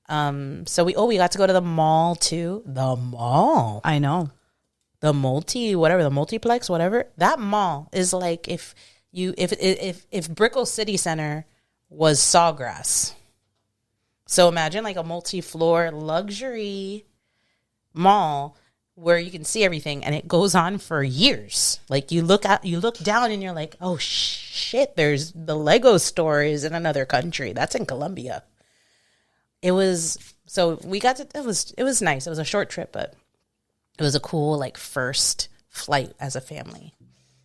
So we got to go to the mall too. The mall. I know. The multiplex, whatever. That mall is like if Brickell City Center was Sawgrass. So imagine like a multi-floor luxury mall where you can see everything, and it goes on for years. Like you look down and you're like, oh shit, there's the Lego store is in another country. That's in Colombia. It was it was nice. It was a short trip, but it was a cool like first flight as a family.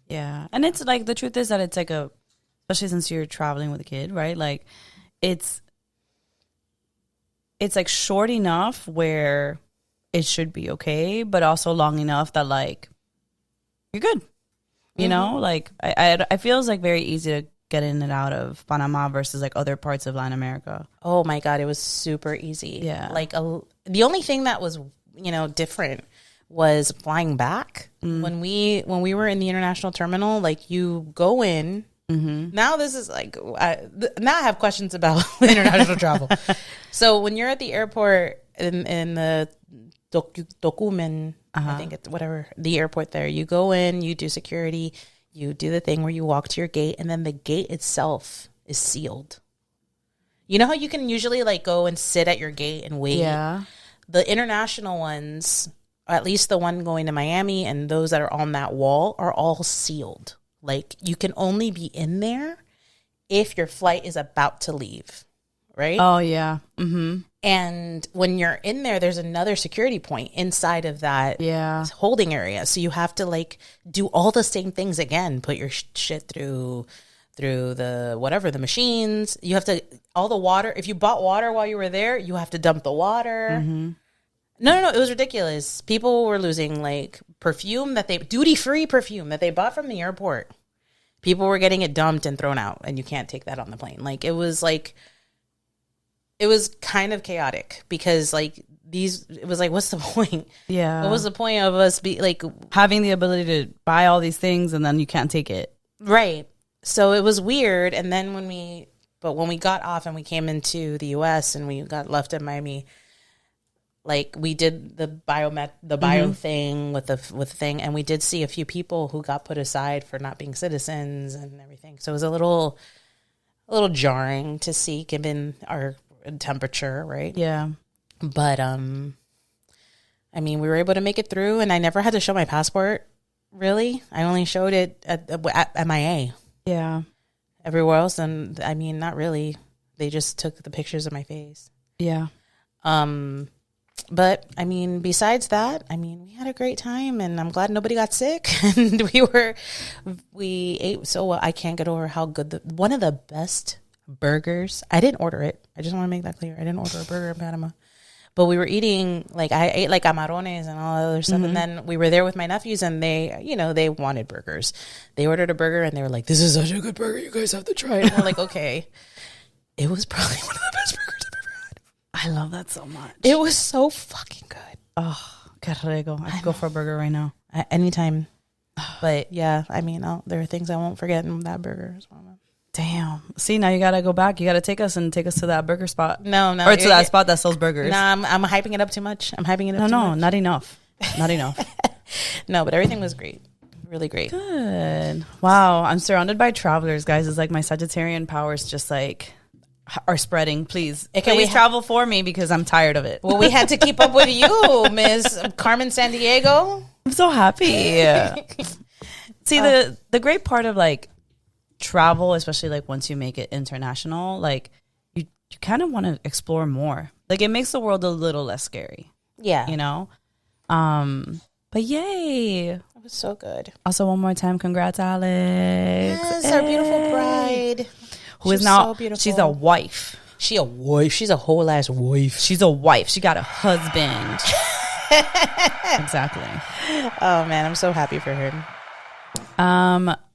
Yeah. And it's like the truth is that it's like especially since you're traveling with a kid, right? Like it's like short enough where it should be okay, but also long enough that like you're good. You know, like I feel it's like very easy to get in and out of Panama versus like other parts of Latin America? Oh my God, it was super easy. Yeah. Like the only thing that was, different was flying back. When we were in the international terminal, like you go in. Now this is like, now I have questions about international travel. So when you're at the airport in the Tocumen, I think it's whatever, the airport there, you go in, you do security, you do the thing where you walk to your gate, and then the gate itself is sealed. You know how you can usually like go and sit at your gate and wait? Yeah. The international ones, at least the one going to Miami and those that are on that wall, are all sealed. Like you can only be in there if your flight is about to leave, right? Oh, yeah. Mm-hmm. And when you're in there, there's another security point inside of that holding area. So you have to like do all the same things again. Put your shit through the whatever, the machines. You have to, all the water. If you bought water while you were there, you have to dump the water. No. It was ridiculous. People were losing like perfume duty-free perfume that they bought from the airport. People were getting it dumped and thrown out, and you can't take that on the plane. Like it was kind of chaotic because like it was like, what's the point? Yeah. What was the point of us having the ability to buy all these things and then you can't take it? Right. So it was weird. And then when we got off and we came into the US and we got left in Miami, like we did the bio thing with the thing, and we did see a few people who got put aside for not being citizens and everything. So it was a little jarring to see given our temperature, right? Yeah. But I mean, we were able to make it through, and I never had to show my passport. Really, I only showed it at MIA. Yeah. Everywhere else, and I mean, not really. They just took the pictures of my face. Yeah. But I mean, besides that, I mean, we had a great time, and I'm glad nobody got sick. And we ate so well. I can't get over how good one of the best burgers. I didn't order it. I just want to make that clear. I didn't order a burger in Panama. But we were eating, like, I ate like camarones and all that other stuff. And then we were there with my nephews, and they wanted burgers. They ordered a burger, and they were like, "This is such a good burger. You guys have to try it." And we're like, okay. It was probably one of the best burgers I've ever had. I love that so much. It was so fucking good. Oh, qué rico. I could go for a burger right now. Anytime. But yeah, I mean, there are things I won't forget in that burger as well. Damn. See, now you gotta go back. You gotta take us to that burger spot. No. Or to that spot that sells burgers. No, I'm hyping it up too much. I'm hyping it up too much. No, not enough. Not enough. No, but everything was great. Really great. Good. Wow. I'm surrounded by travelers, guys. It's like my Sagittarian powers just like are spreading. Please travel for me because I'm tired of it. Well, we had to keep up with you, Miss Carmen Sandiego. I'm so happy. See, the great part of like travel, especially like once you make it international, like you kind of want to explore more. Like it makes the world a little less scary. Yeah. You know? But yay. It was so good. Also, one more time, congrats, Alex. Yes, our beautiful bride. Who is now, so beautiful. She's a wife. She's a wife. She's a whole ass wife. She's a wife. She got a husband. Exactly. Oh man, I'm so happy for her.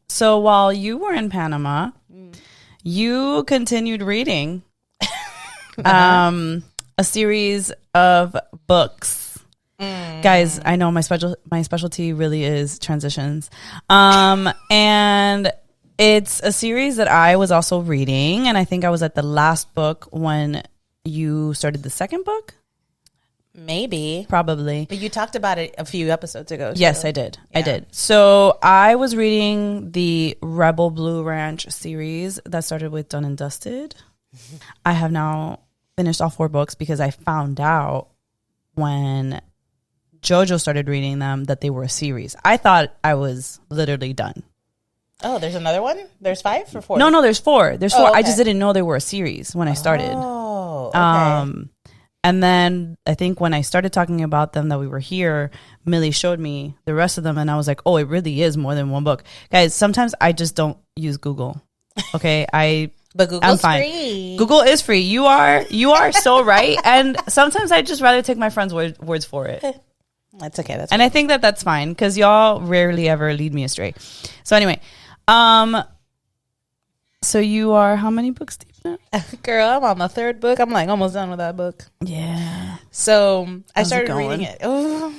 So while you were in Panama, you continued reading a series of books. Guys, I know my specialty really is transitions. And it's a series that I was also reading, and I think I was at the last book when you started the second book. Maybe. Probably. But you talked about it a few episodes ago. So. Yes, I did. Yeah. I did. So I was reading the Rebel Blue Ranch series that started with Done and Dusted. I have now finished all 4 books because I found out when JoJo started reading them that they were a series. I thought I was literally done. Oh, there's another one? There's 5 or 4? No, there's 4. There's 4. Okay. I just didn't know they were a series when I started. Oh, okay. And then I think when I started talking about them that we were here, Millie showed me the rest of them, and I was like, oh, it really is more than one book. Guys, sometimes I just don't use Google. Okay? But Google's free. Google is free. You are so right. And sometimes I just rather take my friends' words for it. That's okay. And I think that's fine because y'all rarely ever lead me astray. So anyway, So you are how many books deep now? Girl, I'm on my third book. I'm like almost done with that book. Yeah. So I How's it started going? reading it. Oh,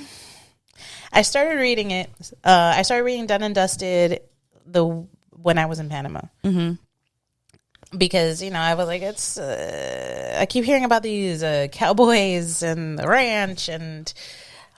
I started reading it. I started reading Done and Dusted when I was in Panama. Mm-hmm. Because, you know, I was like, I keep hearing about these cowboys and the ranch, and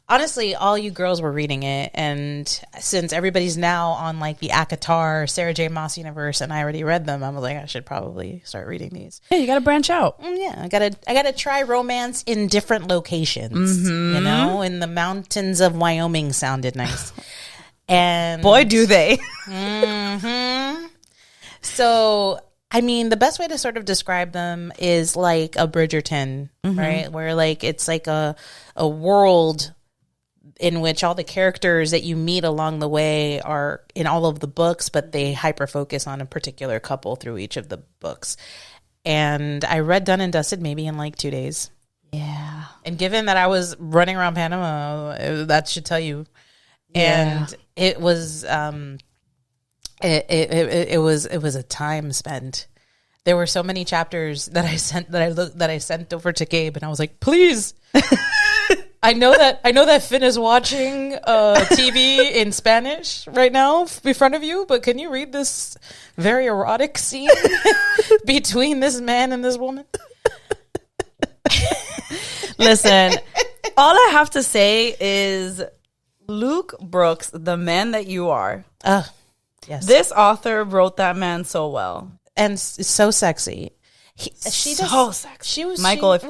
honestly, all you girls were reading it. And since everybody's now on like the Akatar, Sarah J. Maas universe, and I already read them, I was like, I should probably start reading these. Yeah, you got to branch out. Yeah, I gotta try romance in different locations. You know, in the mountains of Wyoming sounded nice. And Boy, do they. So, I mean, the best way to sort of describe them is like a Bridgerton, right? Where like it's like a world in which all the characters that you meet along the way are in all of the books, but they hyper focus on a particular couple through each of the books. And I read Done and Dusted maybe in like 2 days. Yeah. And given that I was running around Panama, that should tell you. Yeah. And it was it was a time spent. There were so many chapters that I sent over to Gabe, and I was like, please. I know that Finn is watching TV in Spanish right now in front of you, but can you read this very erotic scene between this man and this woman? Listen, all I have to say is Luke Brooks, the man that you are. Yes. This author wrote that man so well. And so sexy. She So sexy. She was Michael, if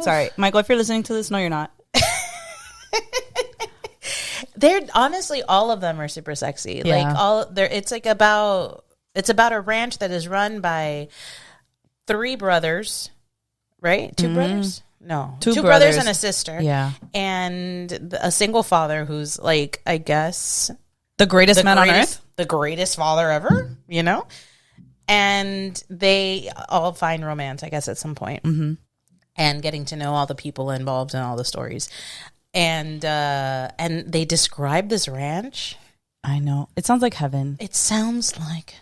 you're listening to this, no, you're not. They're honestly, all of them are super sexy. Yeah. Like it's about a ranch that is run by 3 brothers, right? 2 brothers? No. 2 brothers and a sister. Yeah. And a single father who's like, I guess, The greatest man on earth. the greatest father ever, you know? And they all find romance, I guess, at some point. Mm-hmm. And getting to know all the people involved in all the stories. And they describe this ranch. I know. It sounds like heaven. It sounds like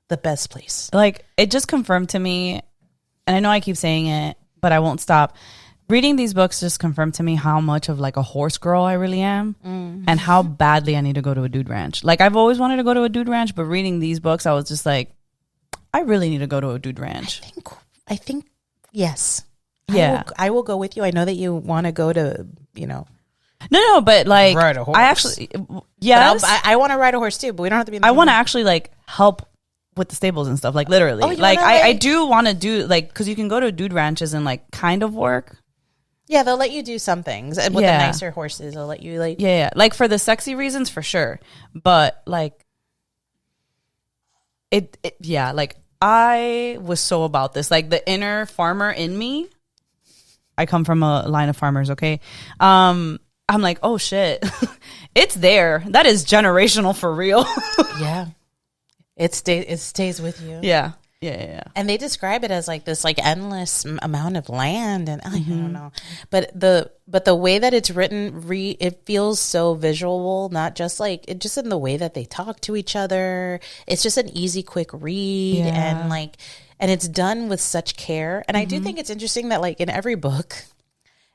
the best place. Like, it just confirmed to me, and I know I keep saying it, but I won't stop. Reading these books just confirmed to me how much of like a horse girl I really am, and how badly I need to go to a dude ranch. Like, I've always wanted to go to a dude ranch, but reading these books, I was just like, I really need to go to a dude ranch. I think yes. Yeah. I will go with you. I know that you want to go to, you know. No, but like, Ride a horse. I actually, yes. I want to ride a horse too, but we don't have to be in the I same want to room. actually like help with the stables and stuff, like literally. Oh, you like wanna, I like- do want to do like, because you can go to dude ranches and like kind of work. Yeah, they'll let you do some things. And with the Yeah. nicer horses, they'll let you like. Yeah, like for the sexy reasons for sure, but like it yeah, like I was so about this, like the inner farmer in me. I come from a line of farmers, okay? I'm like, oh shit, it's there. That is generational for real. Yeah. It stays with you. Yeah. And they describe it as like this like endless amount of land, and I don't know, but the way that it's written, it feels so visual, not just like it, just in the way that they talk to each other. It's just an easy, quick read, Yeah. and it's done with such care. And I do think it's interesting that like in every book,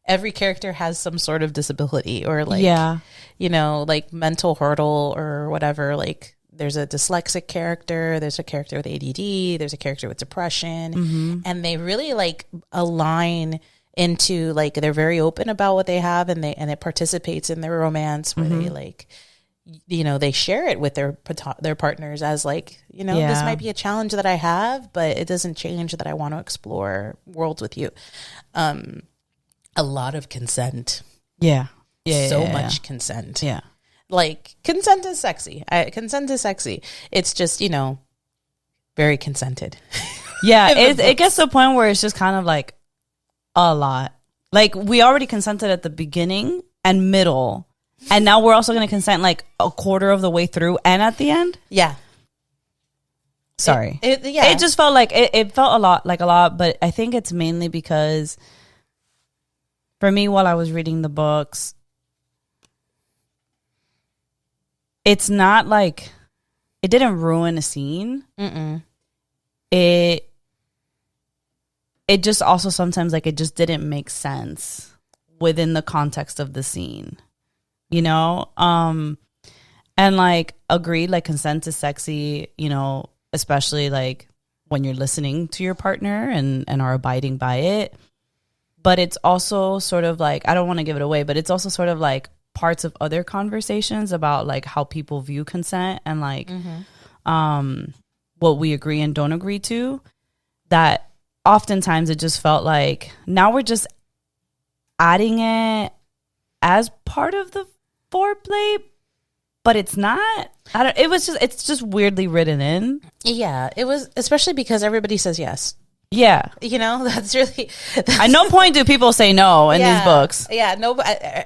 every character has some sort of disability or like, you know, like mental hurdle or whatever. Like there's a dyslexic character, there's a character with ADD, there's a character with depression, and they really like align into like, they're very open about what they have, and it participates in their romance where they like, you know, they share it with their partners as like, you know, this might be a challenge that I have, but it doesn't change that I want to explore worlds with you. A lot of consent. So much consent. Yeah. Like, consent is sexy. Consent is sexy. It's just, you know, very consented. Yeah, it gets to a point where it's just kind of like a lot. Like, we already consented at the beginning and middle, and now we're also going to consent like a quarter of the way through and at the end. Yeah. Sorry. Yeah. It just felt like it felt a lot, but I think it's mainly because for me, while I was reading the books, it's not like it didn't ruin a scene. Mm-mm. It it just also sometimes like it just didn't make sense within the context of the scene, you know? And like agreed, like consent is sexy, you know, especially like when you're listening to your partner and are abiding by it. But it's also sort of like, I don't want to give it away, but it's also sort of like parts of other conversations about like how people view consent and like what we agree and don't agree to, that oftentimes it just felt like now we're just adding it as part of the foreplay, but it's not. It's just weirdly written in. Yeah, it was, especially because everybody says yes. Yeah. You know, that's really... At no point do people say no in these books. Yeah, no,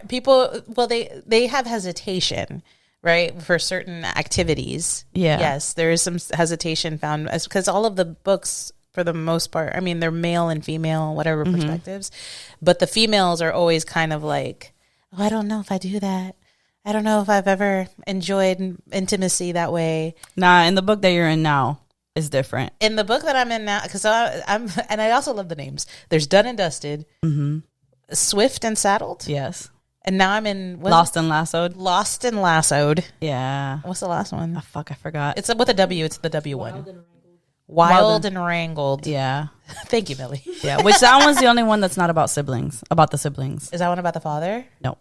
people, well, they have hesitation, right, for certain activities. Yeah. Yes, there is some hesitation found, because all of the books, for the most part, I mean, they're male and female, whatever perspectives, but the females are always kind of like, oh, I don't know if I do that. I don't know if I've ever enjoyed intimacy that way. Nah, in the book that you're in now is different. In the book that I'm in now, because I'm, and I also love the names. There's Done and Dusted, Swift and Saddled. Yes. And now I'm in Lost and Lassoed. Lost and Lassoed. Yeah. What's the last one? Oh, fuck, I forgot. It's with a W. It's the W one. Wild and Wrangled. Yeah. Thank you, Millie. Yeah. Which that one's the only one that's not about siblings. About the siblings. Is that one about the father? No.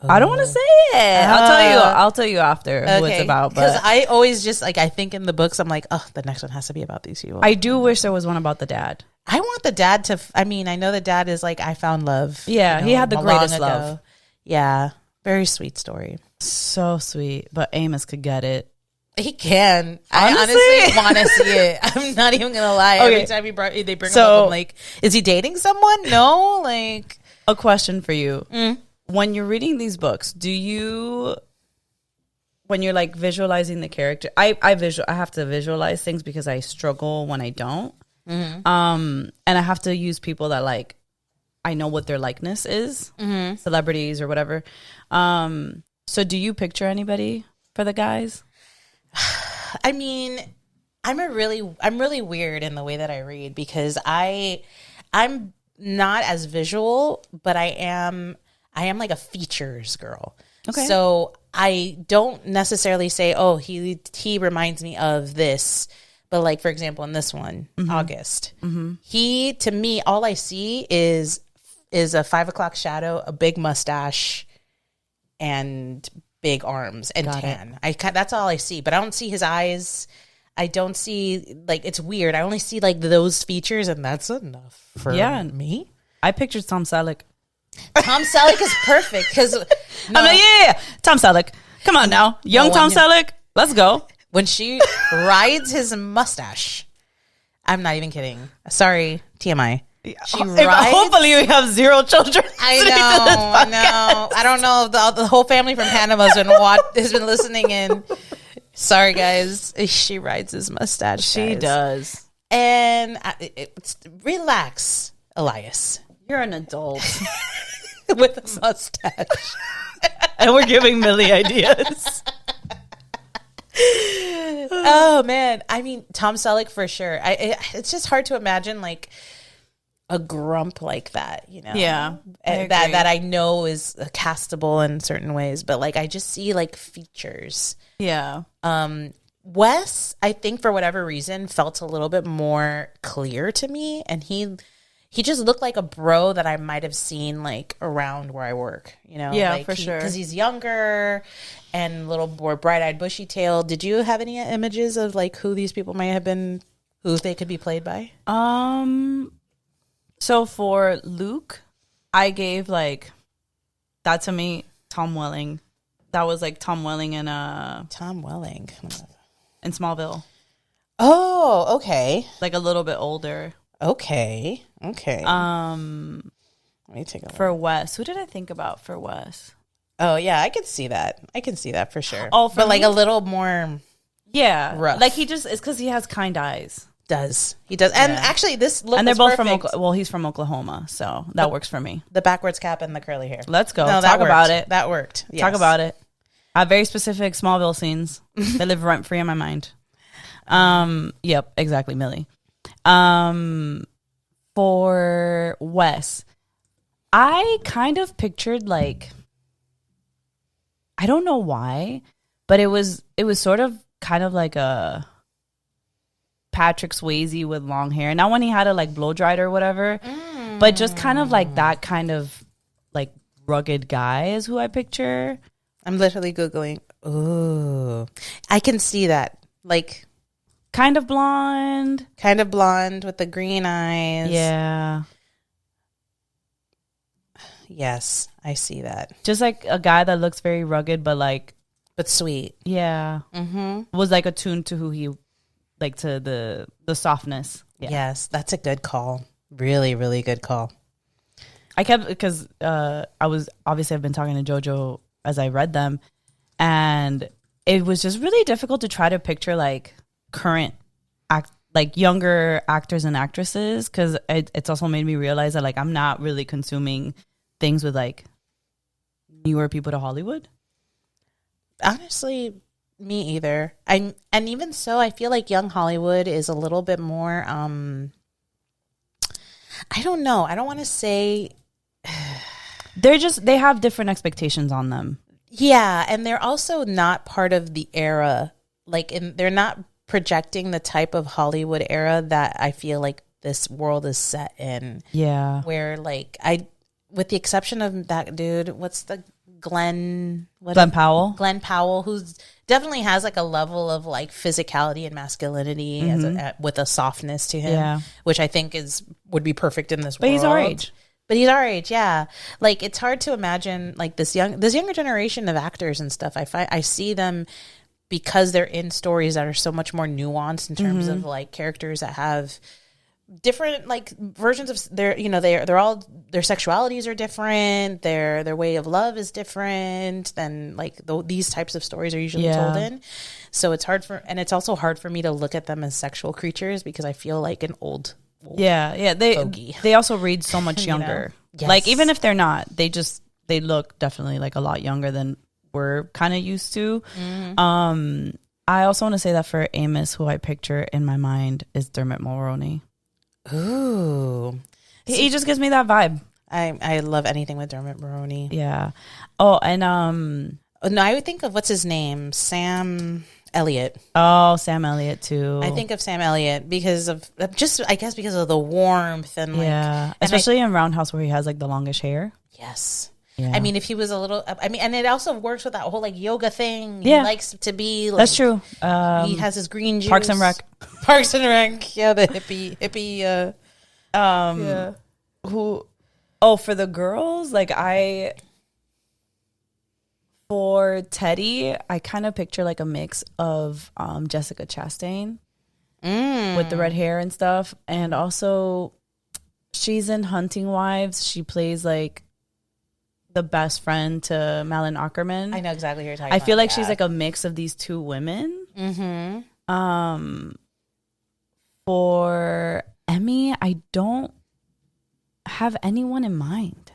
I don't want to say it. I'll tell you after who it's about. Because But I always just like, I think in the books, I'm like, oh, the next one has to be about these people. I do wish there was one about the dad. I want the dad to. I mean, I know the dad is like, I found love. Yeah, he had the long greatest ago. love. Yeah, very sweet story. So sweet. But Amos could get it. He can. Honestly? I honestly want to see it. I'm not even gonna lie. Okay. Every time they bring him So- up, I'm like, is he dating someone? No, like. A question for you. When you're reading these books, do you, when you're like visualizing the character, I have to visualize things because I struggle when I don't. And I have to use people that like, I know what their likeness is, celebrities or whatever. So do you picture anybody for the guys? I mean, I'm really weird in the way that I read, because I'm not as visual, but I am like a features girl. Okay. So I don't necessarily say, oh, he reminds me of this. But like, for example, in this one, August, he, to me, all I see is a 5 o'clock shadow, a big mustache, and big arms and tan. That's all I see. But I don't see his eyes. I don't see, like, it's weird. I only see like those features, and that's enough for me. I pictured Tom Selleck. Tom Selleck is perfect because I'm like, yeah, Tom Selleck. Come on now. Young Tom Selleck. Let's go. when she rides his mustache, I'm not even kidding. Sorry, TMI. She rides. Hopefully, we have 0 children. I know. I don't know. The whole family from Panama has been listening in. Sorry, guys. She rides his mustache. She does. And relax, Elias. You're an adult. With a mustache. And we're giving Millie ideas. Oh, man. I mean, Tom Selleck for sure. It's just hard to imagine, like, a grump like that, you know? Yeah. That I know is castable in certain ways, but like I just see like features. Yeah. Wes, I think for whatever reason, felt a little bit more clear to me, and he just looked like a bro that I might have seen like around where I work, you know? Yeah, like for sure. Because he's younger and a little more bright-eyed, bushy-tailed. Did you have any images of like who these people might have been, who they could be played by? So for Luke, I gave like that to me, Tom Welling. That was like Tom Welling in Smallville. Oh, okay. Like a little bit older. Okay. Let me take a look. For Wes, who did I think about for Wes? Oh yeah, I can see that. For sure. Oh, but like a little more. Yeah, rough. Like he just, it's because he has kind eyes. He does, and Yeah. actually, this look. And they're both perfect. from he's from Oklahoma, so that works for me. The backwards cap and the curly hair. Let's go. No, Talk that about worked. it. That worked. Yes. Talk about it. I have very specific Smallville scenes. They live rent free in my mind. Yep, exactly, Millie. for Wes, I kind of pictured like, I don't know why, but it was sort of kind of like a Patrick Swayze with long hair. Not when he had it like blow dried or whatever, but just kind of like that kind of like rugged guy is who I picture. I'm literally Googling. Ooh, I can see that. Like, kind of blonde with the green eyes. Yeah. Yes, I see that. Just like a guy that looks very rugged, but sweet. Yeah. Was like attuned to who he, like, to the softness. Yeah. Yes, that's a good call. Really, really good call. I kept, because I've been talking to JoJo as I read them, and it was just really difficult to try to picture like current younger actors and actresses, because it's also made me realize that like I'm not really consuming things with like newer people to Hollywood. Honestly, me either. And even so, I feel like young Hollywood is a little bit more I don't know. I don't want to say they have different expectations on them. Yeah, and they're also not part of the era. They're not projecting the type of Hollywood era that I feel like this world is set in. Yeah. Where with the exception of that dude, what's the Glenn Powell? Glenn Powell, who's definitely has like a level of like physicality and masculinity with a softness to him, which I think would be perfect in this world. But he's our age. But he's our age, yeah. Like, it's hard to imagine like this younger generation of actors and stuff. I see them because they're in stories that are so much more nuanced in terms of like characters that have different like versions of their, they're all, their sexualities are different, their way of love is different than like these types of stories are usually told in. So it's also hard for me to look at them as sexual creatures because I feel like an old they also read so much younger. Yes. Like, even if they're not, they look definitely like a lot younger than we're kind of used to. I also want to say that for Amos, who I picture in my mind is Dermot Mulroney. Ooh, he just gives me that vibe. I love anything with Dermot Mulroney. Yeah. Oh, and no, I would think of what's his name, Sam Elliott. Oh, Sam Elliott too. I think of Sam Elliott because of because of the warmth and especially in Roundhouse where he has like the longish hair. Yes. Yeah. I mean, if he was a little, and it also works with that whole like yoga thing. Yeah. He likes to be. Like, that's true. He has his green juice. Parks and Rec. Parks and Rec. Yeah, the hippie. Who? Oh, for the girls, like for Teddy, I kind of picture like a mix of Jessica Chastain with the red hair and stuff, and also she's in Hunting Wives. She plays like the best friend to Malin Ackerman. I know exactly who you're talking about. I feel like she's like a mix of these two women. For Emmy, I don't have anyone in mind.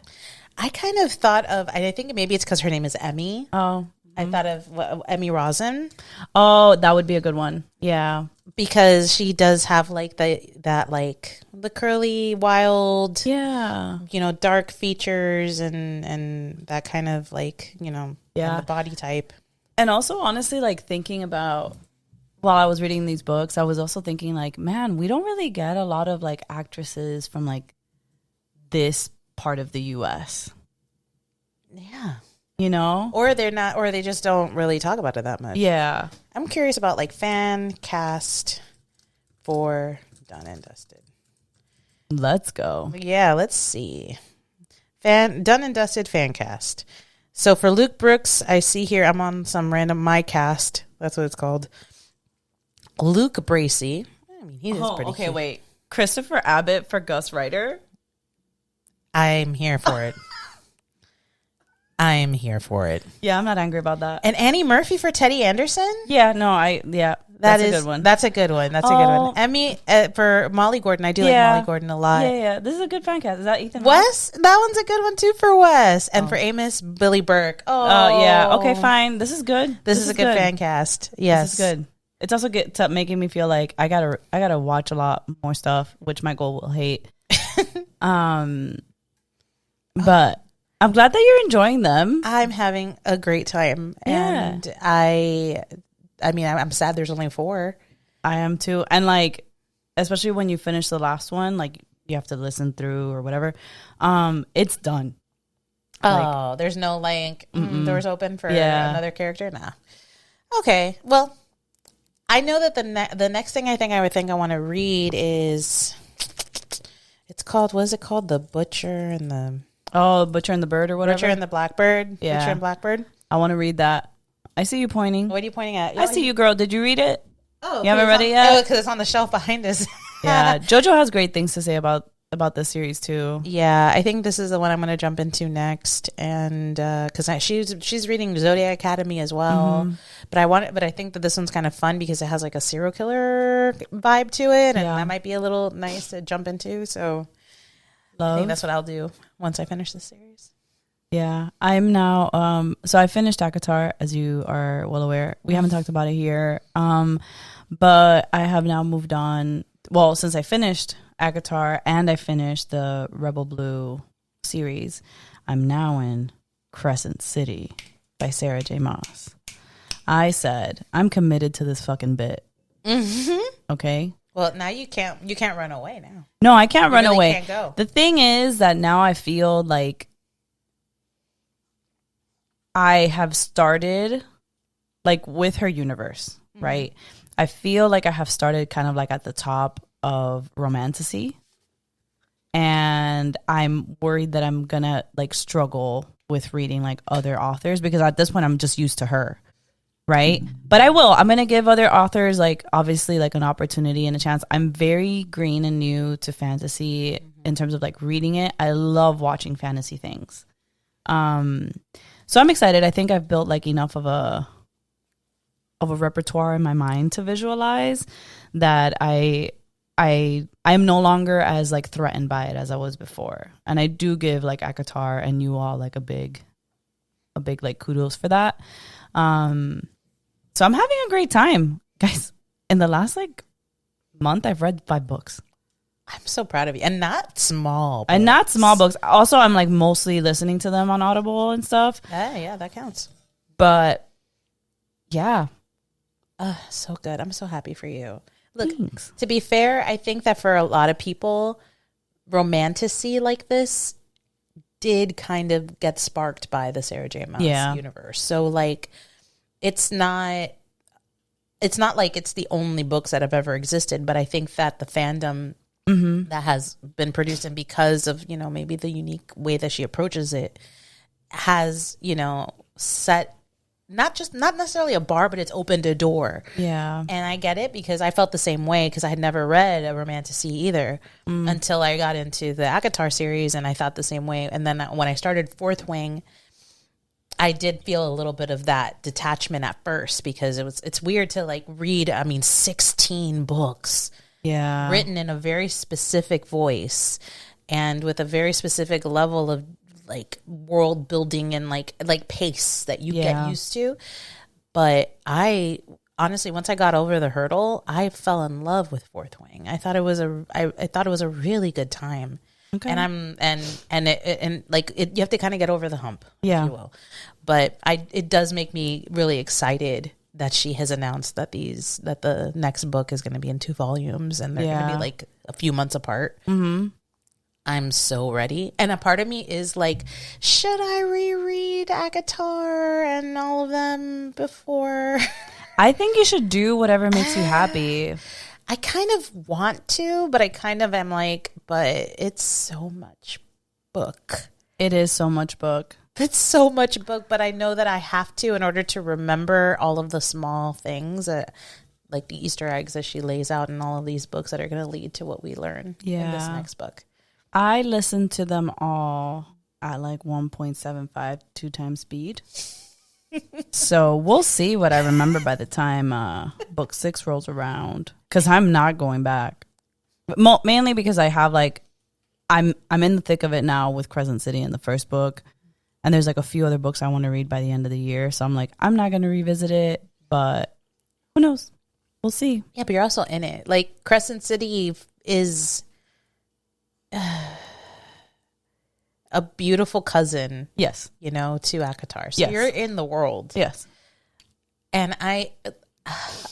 I kind of thought of, I think maybe it's because her name is Emmy. Oh. I thought of Emmy Rossum. Oh, that would be a good one. Yeah. Because she does have like the curly, wild, dark features and that kind of like, the body type. And also, honestly, like thinking about, while I was reading these books, I was also thinking like, man, we don't really get a lot of like actresses from like this part of the U.S. Yeah. Or they're not, or they just don't really talk about it that much. Yeah. I'm curious about like fan cast for Done and Dusted. Let's go. Yeah, let's see. Done and Dusted fan cast. So for Luke Brooks, I see here, I'm on some random My Cast. That's what it's called. Luke Bracey. I mean, he is pretty cute. Wait. Christopher Abbott for Gus Ryder? I'm here for it. I am here for it. Yeah, I'm not angry about that. And Annie Murphy for Teddy Anderson? Yeah, no, that's a good one. That's a good one. That's a good one. Emmy for Molly Gordon. I do like Molly Gordon a lot. Yeah. This is a good fan cast. Is that Ethan Wes? That one's a good one too for Wes. And for Amos, Billy Burke. Oh, yeah. Okay, fine. This is good. This is a good fan cast. Yes. This is good. It's also good to making me feel like I gotta watch a lot more stuff, which Michael will hate. But I'm glad that you're enjoying them. I'm having a great time. Yeah. And I mean, I'm sad there's only 4. I am too. And like, especially when you finish the last one, like you have to listen through or whatever. It's done. Oh, there's no like doors open for another character? Nah. Okay. Well, I know that the next thing I want to read is, it's called, what is it called? The Butcher and the... Oh, Butcher and the Bird or whatever? Butcher and the Blackbird? Yeah. Butcher and Blackbird? I want to read that. I see you pointing. What are you pointing at? I see you, girl. Did you read it? Oh, you haven't read it yet? Oh, because it's on the shelf behind us. Yeah. JoJo has great things to say about this series too. Yeah, I think this is the one I'm going to jump into next, and because she's reading Zodiac Academy as well. But I think that this one's kind of fun because it has like a serial killer vibe to it, and that might be a little nice to jump into. So I think that's what I'll do once I finish the series. Yeah, I'm now. So I finished ACOTAR, as you are well aware. We haven't talked about it here. But I have now moved on. Well, since I finished ACOTAR and I finished the Rebel Blue series, I'm now in Crescent City by Sarah J. Maas. I said I'm committed to this fucking bit. Okay. Well, now you can't run away now. No, I can't run away. Can't go. The thing is that now I feel like I have started like with her universe, right? I feel like I have started kind of like at the top of romantasy, and I'm worried that I'm gonna like struggle with reading like other authors because at this point I'm just used to her, right? But I'm gonna give other authors like obviously like an opportunity and a chance. I'm very green and new to fantasy in terms of like reading it. I love watching fantasy things. So I'm excited. I think I've built like enough of a repertoire in my mind to visualize that I'm no longer as like threatened by it as I was before. And I do give like ACOTAR and you all like a big like kudos for that. So I'm having a great time. Guys, in the last like month I've read 5 books. I'm so proud of you. And not small books. And not small books. Also, I'm like mostly listening to them on Audible and stuff. Yeah, that counts. But yeah. So good. I'm so happy for you. Look, Thanks. To be fair, I think that for a lot of people, romantasy like this did kind of get sparked by the Sarah J. Maas universe. So like, it's not like it's the only books that have ever existed, but I think that the fandom that has been produced, and because of, maybe the unique way that she approaches it, has, set not necessarily a bar, but it's opened a door. Yeah. And I get it because I felt the same way because I had never read a romantasy either until I got into the ACOTAR series, and I thought the same way. And then when I started Fourth Wing, I did feel a little bit of that detachment at first because it's weird to like read, 16 books written in a very specific voice and with a very specific level of like world building and like pace that you get used to. But I honestly, once I got over the hurdle, I fell in love with Fourth Wing. I thought it was a really good time. Okay. And you have to kind of get over the hump, if you will. But it does make me really excited that she has announced that the next book is going to be in 2 volumes and they're going to be like a few months apart. Mm-hmm. I'm so ready. And a part of me is like, should I reread ACOTAR and all of them before? I think you should do whatever makes you happy. I kind of want to, but I kind of am like, but it's so much book. It is so much book. It's so much book, but I know that I have to in order to remember all of the small things, like the Easter eggs that she lays out in all of these books that are going to lead to what we learn in this next book. I listened to them all at like 1.75, 2 times speed. So we'll see what I remember by the time book 6 rolls around, because I'm not going back. Mainly because I have like I'm in the thick of it now with Crescent City in the first book, and there's like a few other books I want to read by the end of the year. So I'm like, I'm not going to revisit it, but who knows? We'll see. Yeah, but you're also in it. Like Crescent City is a beautiful cousin, Yes. you know, to Akatar. So Yes. you're in the world. Yes. And I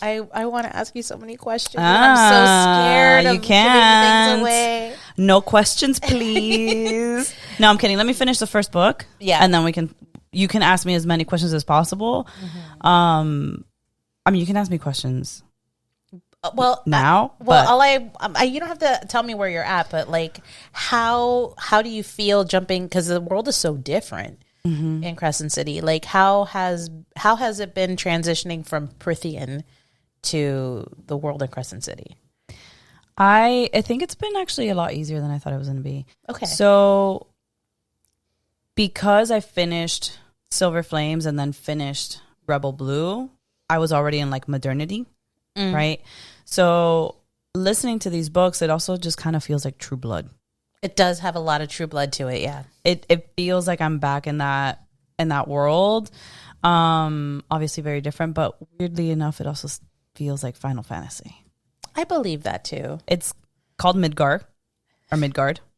want to ask you so many questions. And I'm so scared of you giving can't. things away. No questions, please. No, I'm kidding. Let me finish the first book. Yeah. And then you can ask me as many questions as possible. I mean, you can ask me questions Well, now. you don't have to tell me where you're at, but like, how do you feel jumping? Because the world is so different in Crescent City. Like, how has it been transitioning from Prithian to the world in Crescent City? I think it's been actually a lot easier than I thought it was going to be. Okay. So because I finished Silver Flames and then finished Rebel Blue, I was already in like modernity, right? So listening to these books, it also just kind of feels like True Blood. It does have a lot of True Blood to it, yeah. It feels like I'm back in that world. Obviously very different, but weirdly enough, it also feels like Final Fantasy. I believe that too. It's called Midgard.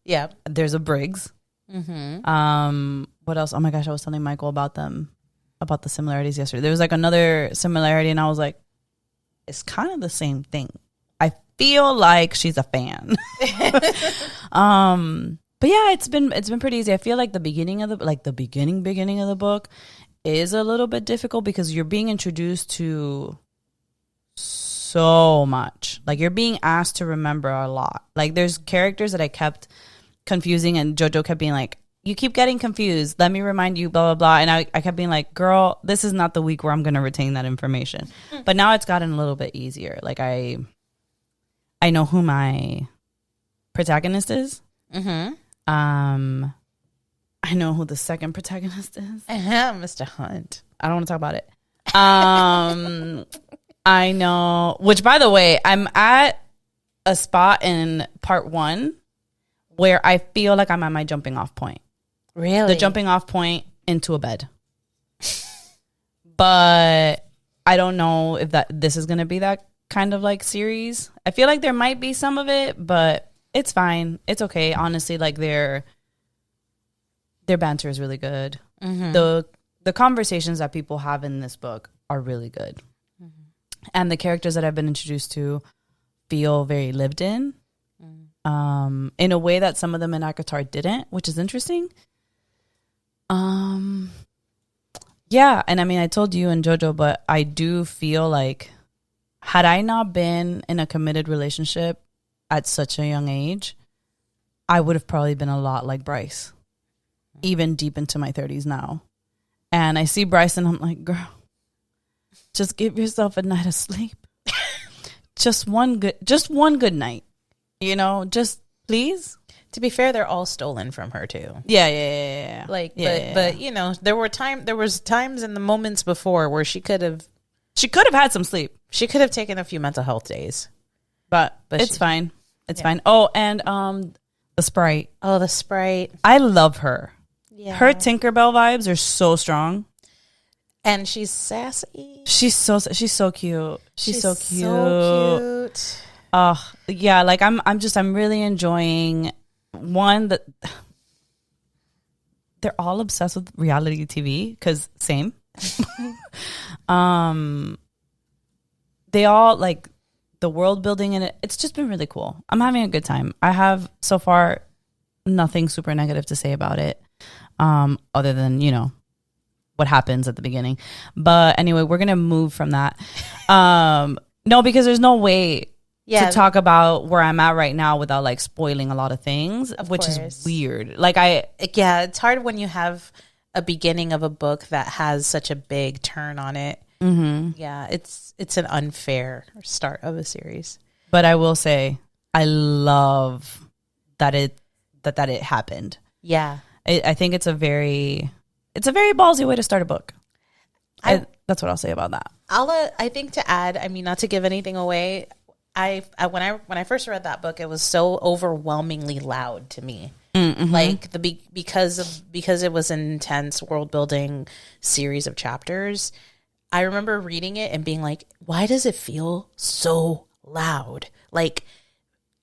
Yeah. There's a Briggs. What else? Oh my gosh, I was telling Michael about the similarities yesterday. There was like another similarity, and I was like, it's kind of the same thing. I feel like she's a fan. But yeah, it's been pretty easy. I feel like the beginning of the beginning of the book is a little bit difficult because you're being introduced to so much. Like, you're being asked to remember a lot. Like, there's characters that I kept confusing, and JoJo kept being like, you keep getting confused. Let me remind you, blah, blah, blah. And I kept being like, girl, this is not the week where I'm going to retain that information. But now it's gotten a little bit easier. Like, I know who my protagonist is. I know who the second protagonist is. Mr. Hunt. I don't want to talk about it. I know, which, by the way, I'm at a spot in part 1 where I feel like I'm at my jumping off point. Really? The jumping off point into a bed. But I don't know if this is going to be that kind of like series. I feel like there might be some of it, but it's fine. It's okay. Honestly, like their banter is really good. The conversations that people have in this book are really good. And the characters that I've been introduced to feel very lived in a way that some of them in Akatar didn't, which is interesting. Yeah, and I mean, I told you and JoJo, but I do feel like had I not been in a committed relationship at such a young age, I would have probably been a lot like Bryce, even deep into my 30s now. And I see Bryce and I'm like, girl, just give yourself a night of sleep. just one good night. You know, just please. To be fair, they're all stolen from her too. Yeah. Like, yeah, but you know, there was times in the moments before where she could have had some sleep. She could have taken a few mental health days. But it's fine. It's fine. Oh, and the Sprite. Oh, the Sprite. I love her. Yeah. Her Tinkerbell vibes are so strong. And she's sassy. She's so cute. She's so cute. So cute. Oh, yeah, like I'm really enjoying one that they're all obsessed with reality TV cuz same. They all like the world building in it. It's just been really cool. I'm having a good time. I have so far nothing super negative to say about it. Other than, you know, what happens at the beginning. But anyway, we're going to move from that. No, because there's no way to talk about where I'm at right now without like spoiling a lot of things, which is weird. Like it's hard when you have a beginning of a book that has such a big turn on it. Yeah, it's an unfair start of a series. But I will say, I love that it happened. Yeah. I think it's a very ballsy way to start a book. That's what I'll say about that. I think to add, I mean, not to give anything away, when I first read that book, it was so overwhelmingly loud to me. Like because it was an intense world building series of chapters. I remember reading it and being like, why does it feel so loud? Like,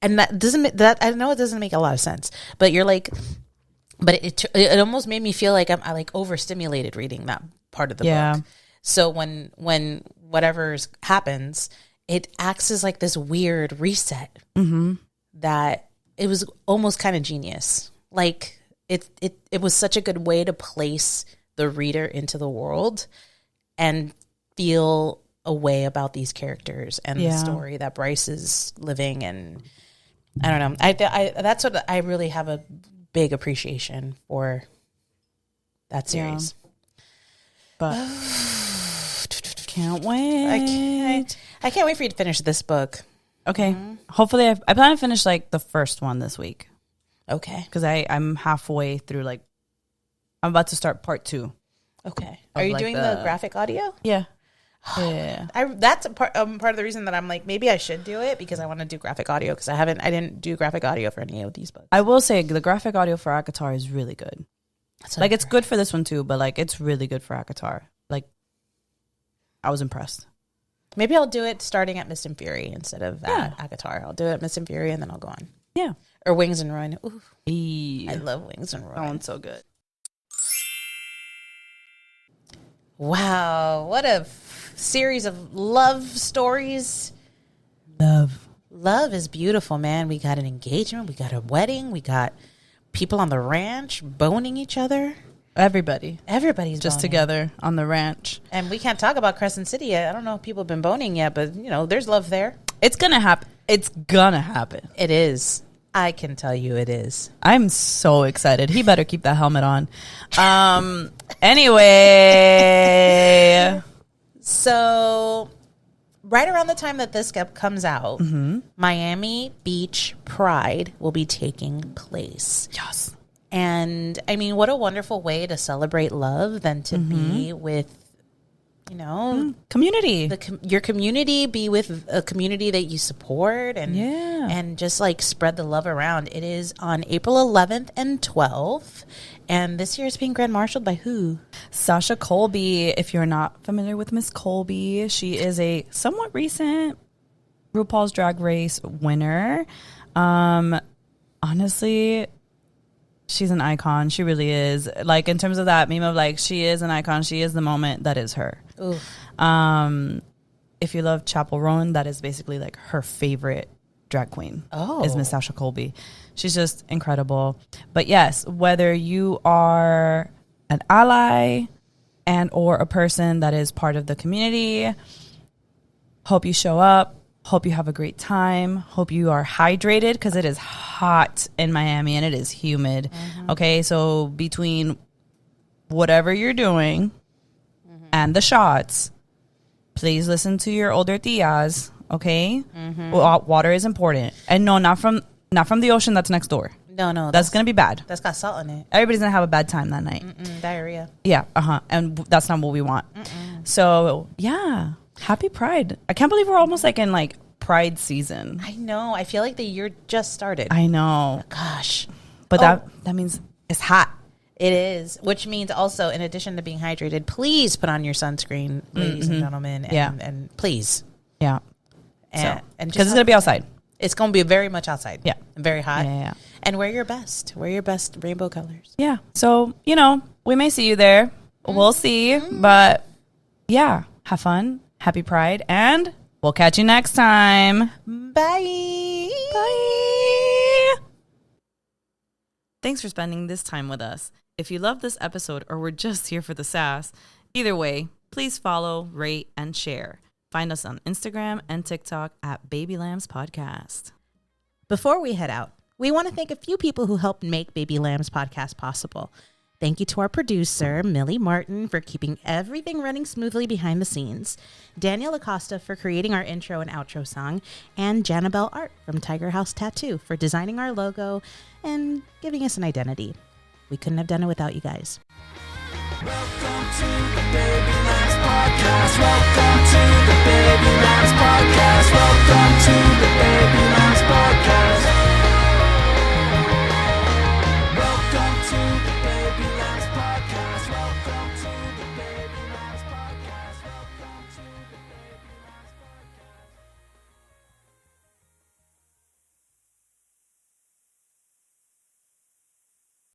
and that I know it doesn't make a lot of sense, but you're like, but it almost made me feel like I like overstimulated reading that part of the book. So when whatever happens, it acts as like this weird reset that it was almost kind of genius. Like it was such a good way to place the reader into the world and feel a way about these characters and the story that Bryce is living. And I don't know. I that's what I really have a big appreciation for that series. But can't wait. I can't wait for you to finish this book. Okay. Hopefully I plan to finish like the first one this week. Okay. Because I'm halfway through, like, I'm about to start part 2. Okay. Are you doing the graphic audio? Yeah. Yeah. That's a part of the reason that I'm like, maybe I should do it, because I want to do graphic audio, because I didn't do graphic audio for any of these books. I will say the graphic audio for Akatar is really good. Like, it's good for this one too, but like, it's really good for Akatar. Like, I was impressed. Maybe I'll do it starting at Mist and Fury instead of Akatar. I'll do it at Mist and Fury and then I'll go on. Yeah. Or Wings and Run. Ooh, I love Wings and Run. That one's so good. Wow, what a series of love stories. Love is beautiful, man. We got an engagement, we got a wedding, we got people on the ranch boning each other. Everybody's boning just together on the ranch. And we can't talk about Crescent City yet. I don't know if people have been boning yet, but you know, there's love there. It's gonna happen. It's gonna happen. It is. I can tell you it is. I'm so excited. He better keep that helmet on. Anyway. So right around the time that this comes out, Miami Beach Pride will be taking place. Yes. And I mean, what a wonderful way to celebrate love than to be with, you know, community. Your community, be with a community that you support, and just like spread the love around. It is on April 11th and 12th. And this year is being grand marshaled by who? Sasha Colby. If you're not familiar with Miss Colby, she is a somewhat recent RuPaul's Drag Race winner. Honestly, she's an icon. She really is. Like, in terms of that meme of like, she is an icon. She is the moment. That is her. Ooh. If you love Chapel Roan, that is basically like her favorite drag queen. Is Miss Sasha Colby. She's just incredible. But yes, whether you are an ally and or a person that is part of the community, hope you show up. Hope you have a great time. Hope you are hydrated, because it is hot in Miami and it is humid. Okay, so between whatever you're doing and the shots, please listen to your older tias. Okay, water is important, and no, not from the ocean that's next door. No, that's gonna be bad. That's got salt in it. Everybody's gonna have a bad time that night. Diarrhea. Yeah, and that's not what we want. So yeah. Happy Pride. I can't believe we're almost like in like Pride season. I know. I feel like the year just started. I know. Gosh. But that means it's hot. It is. Which means also, in addition to being hydrated, please put on your sunscreen, ladies and gentlemen. And please. Yeah. And because it's going to be outside. It's going to be very much outside. Yeah. Very hot. Yeah. And wear your best. Wear your best rainbow colors. Yeah. So, you know, we may see you there. We'll see. But yeah, have fun. Happy Pride, and we'll catch you next time. Bye. Bye. Thanks for spending this time with us. If you love this episode or were just here for the sass, either way, please follow, rate, and share. Find us on Instagram and TikTok at Baby Lambs Podcast. Before we head out, we want to thank a few people who helped make Baby Lambs Podcast possible. Thank you to our producer, Millie Martin, for keeping everything running smoothly behind the scenes, Daniel Acosta for creating our intro and outro song, and Janabelle Art from Tiger House Tattoo for designing our logo and giving us an identity. We couldn't have done it without you guys. Welcome to the Baby Lambs Podcast. Welcome to the Baby Lambs Podcast. Welcome to the Baby Lambs Podcast.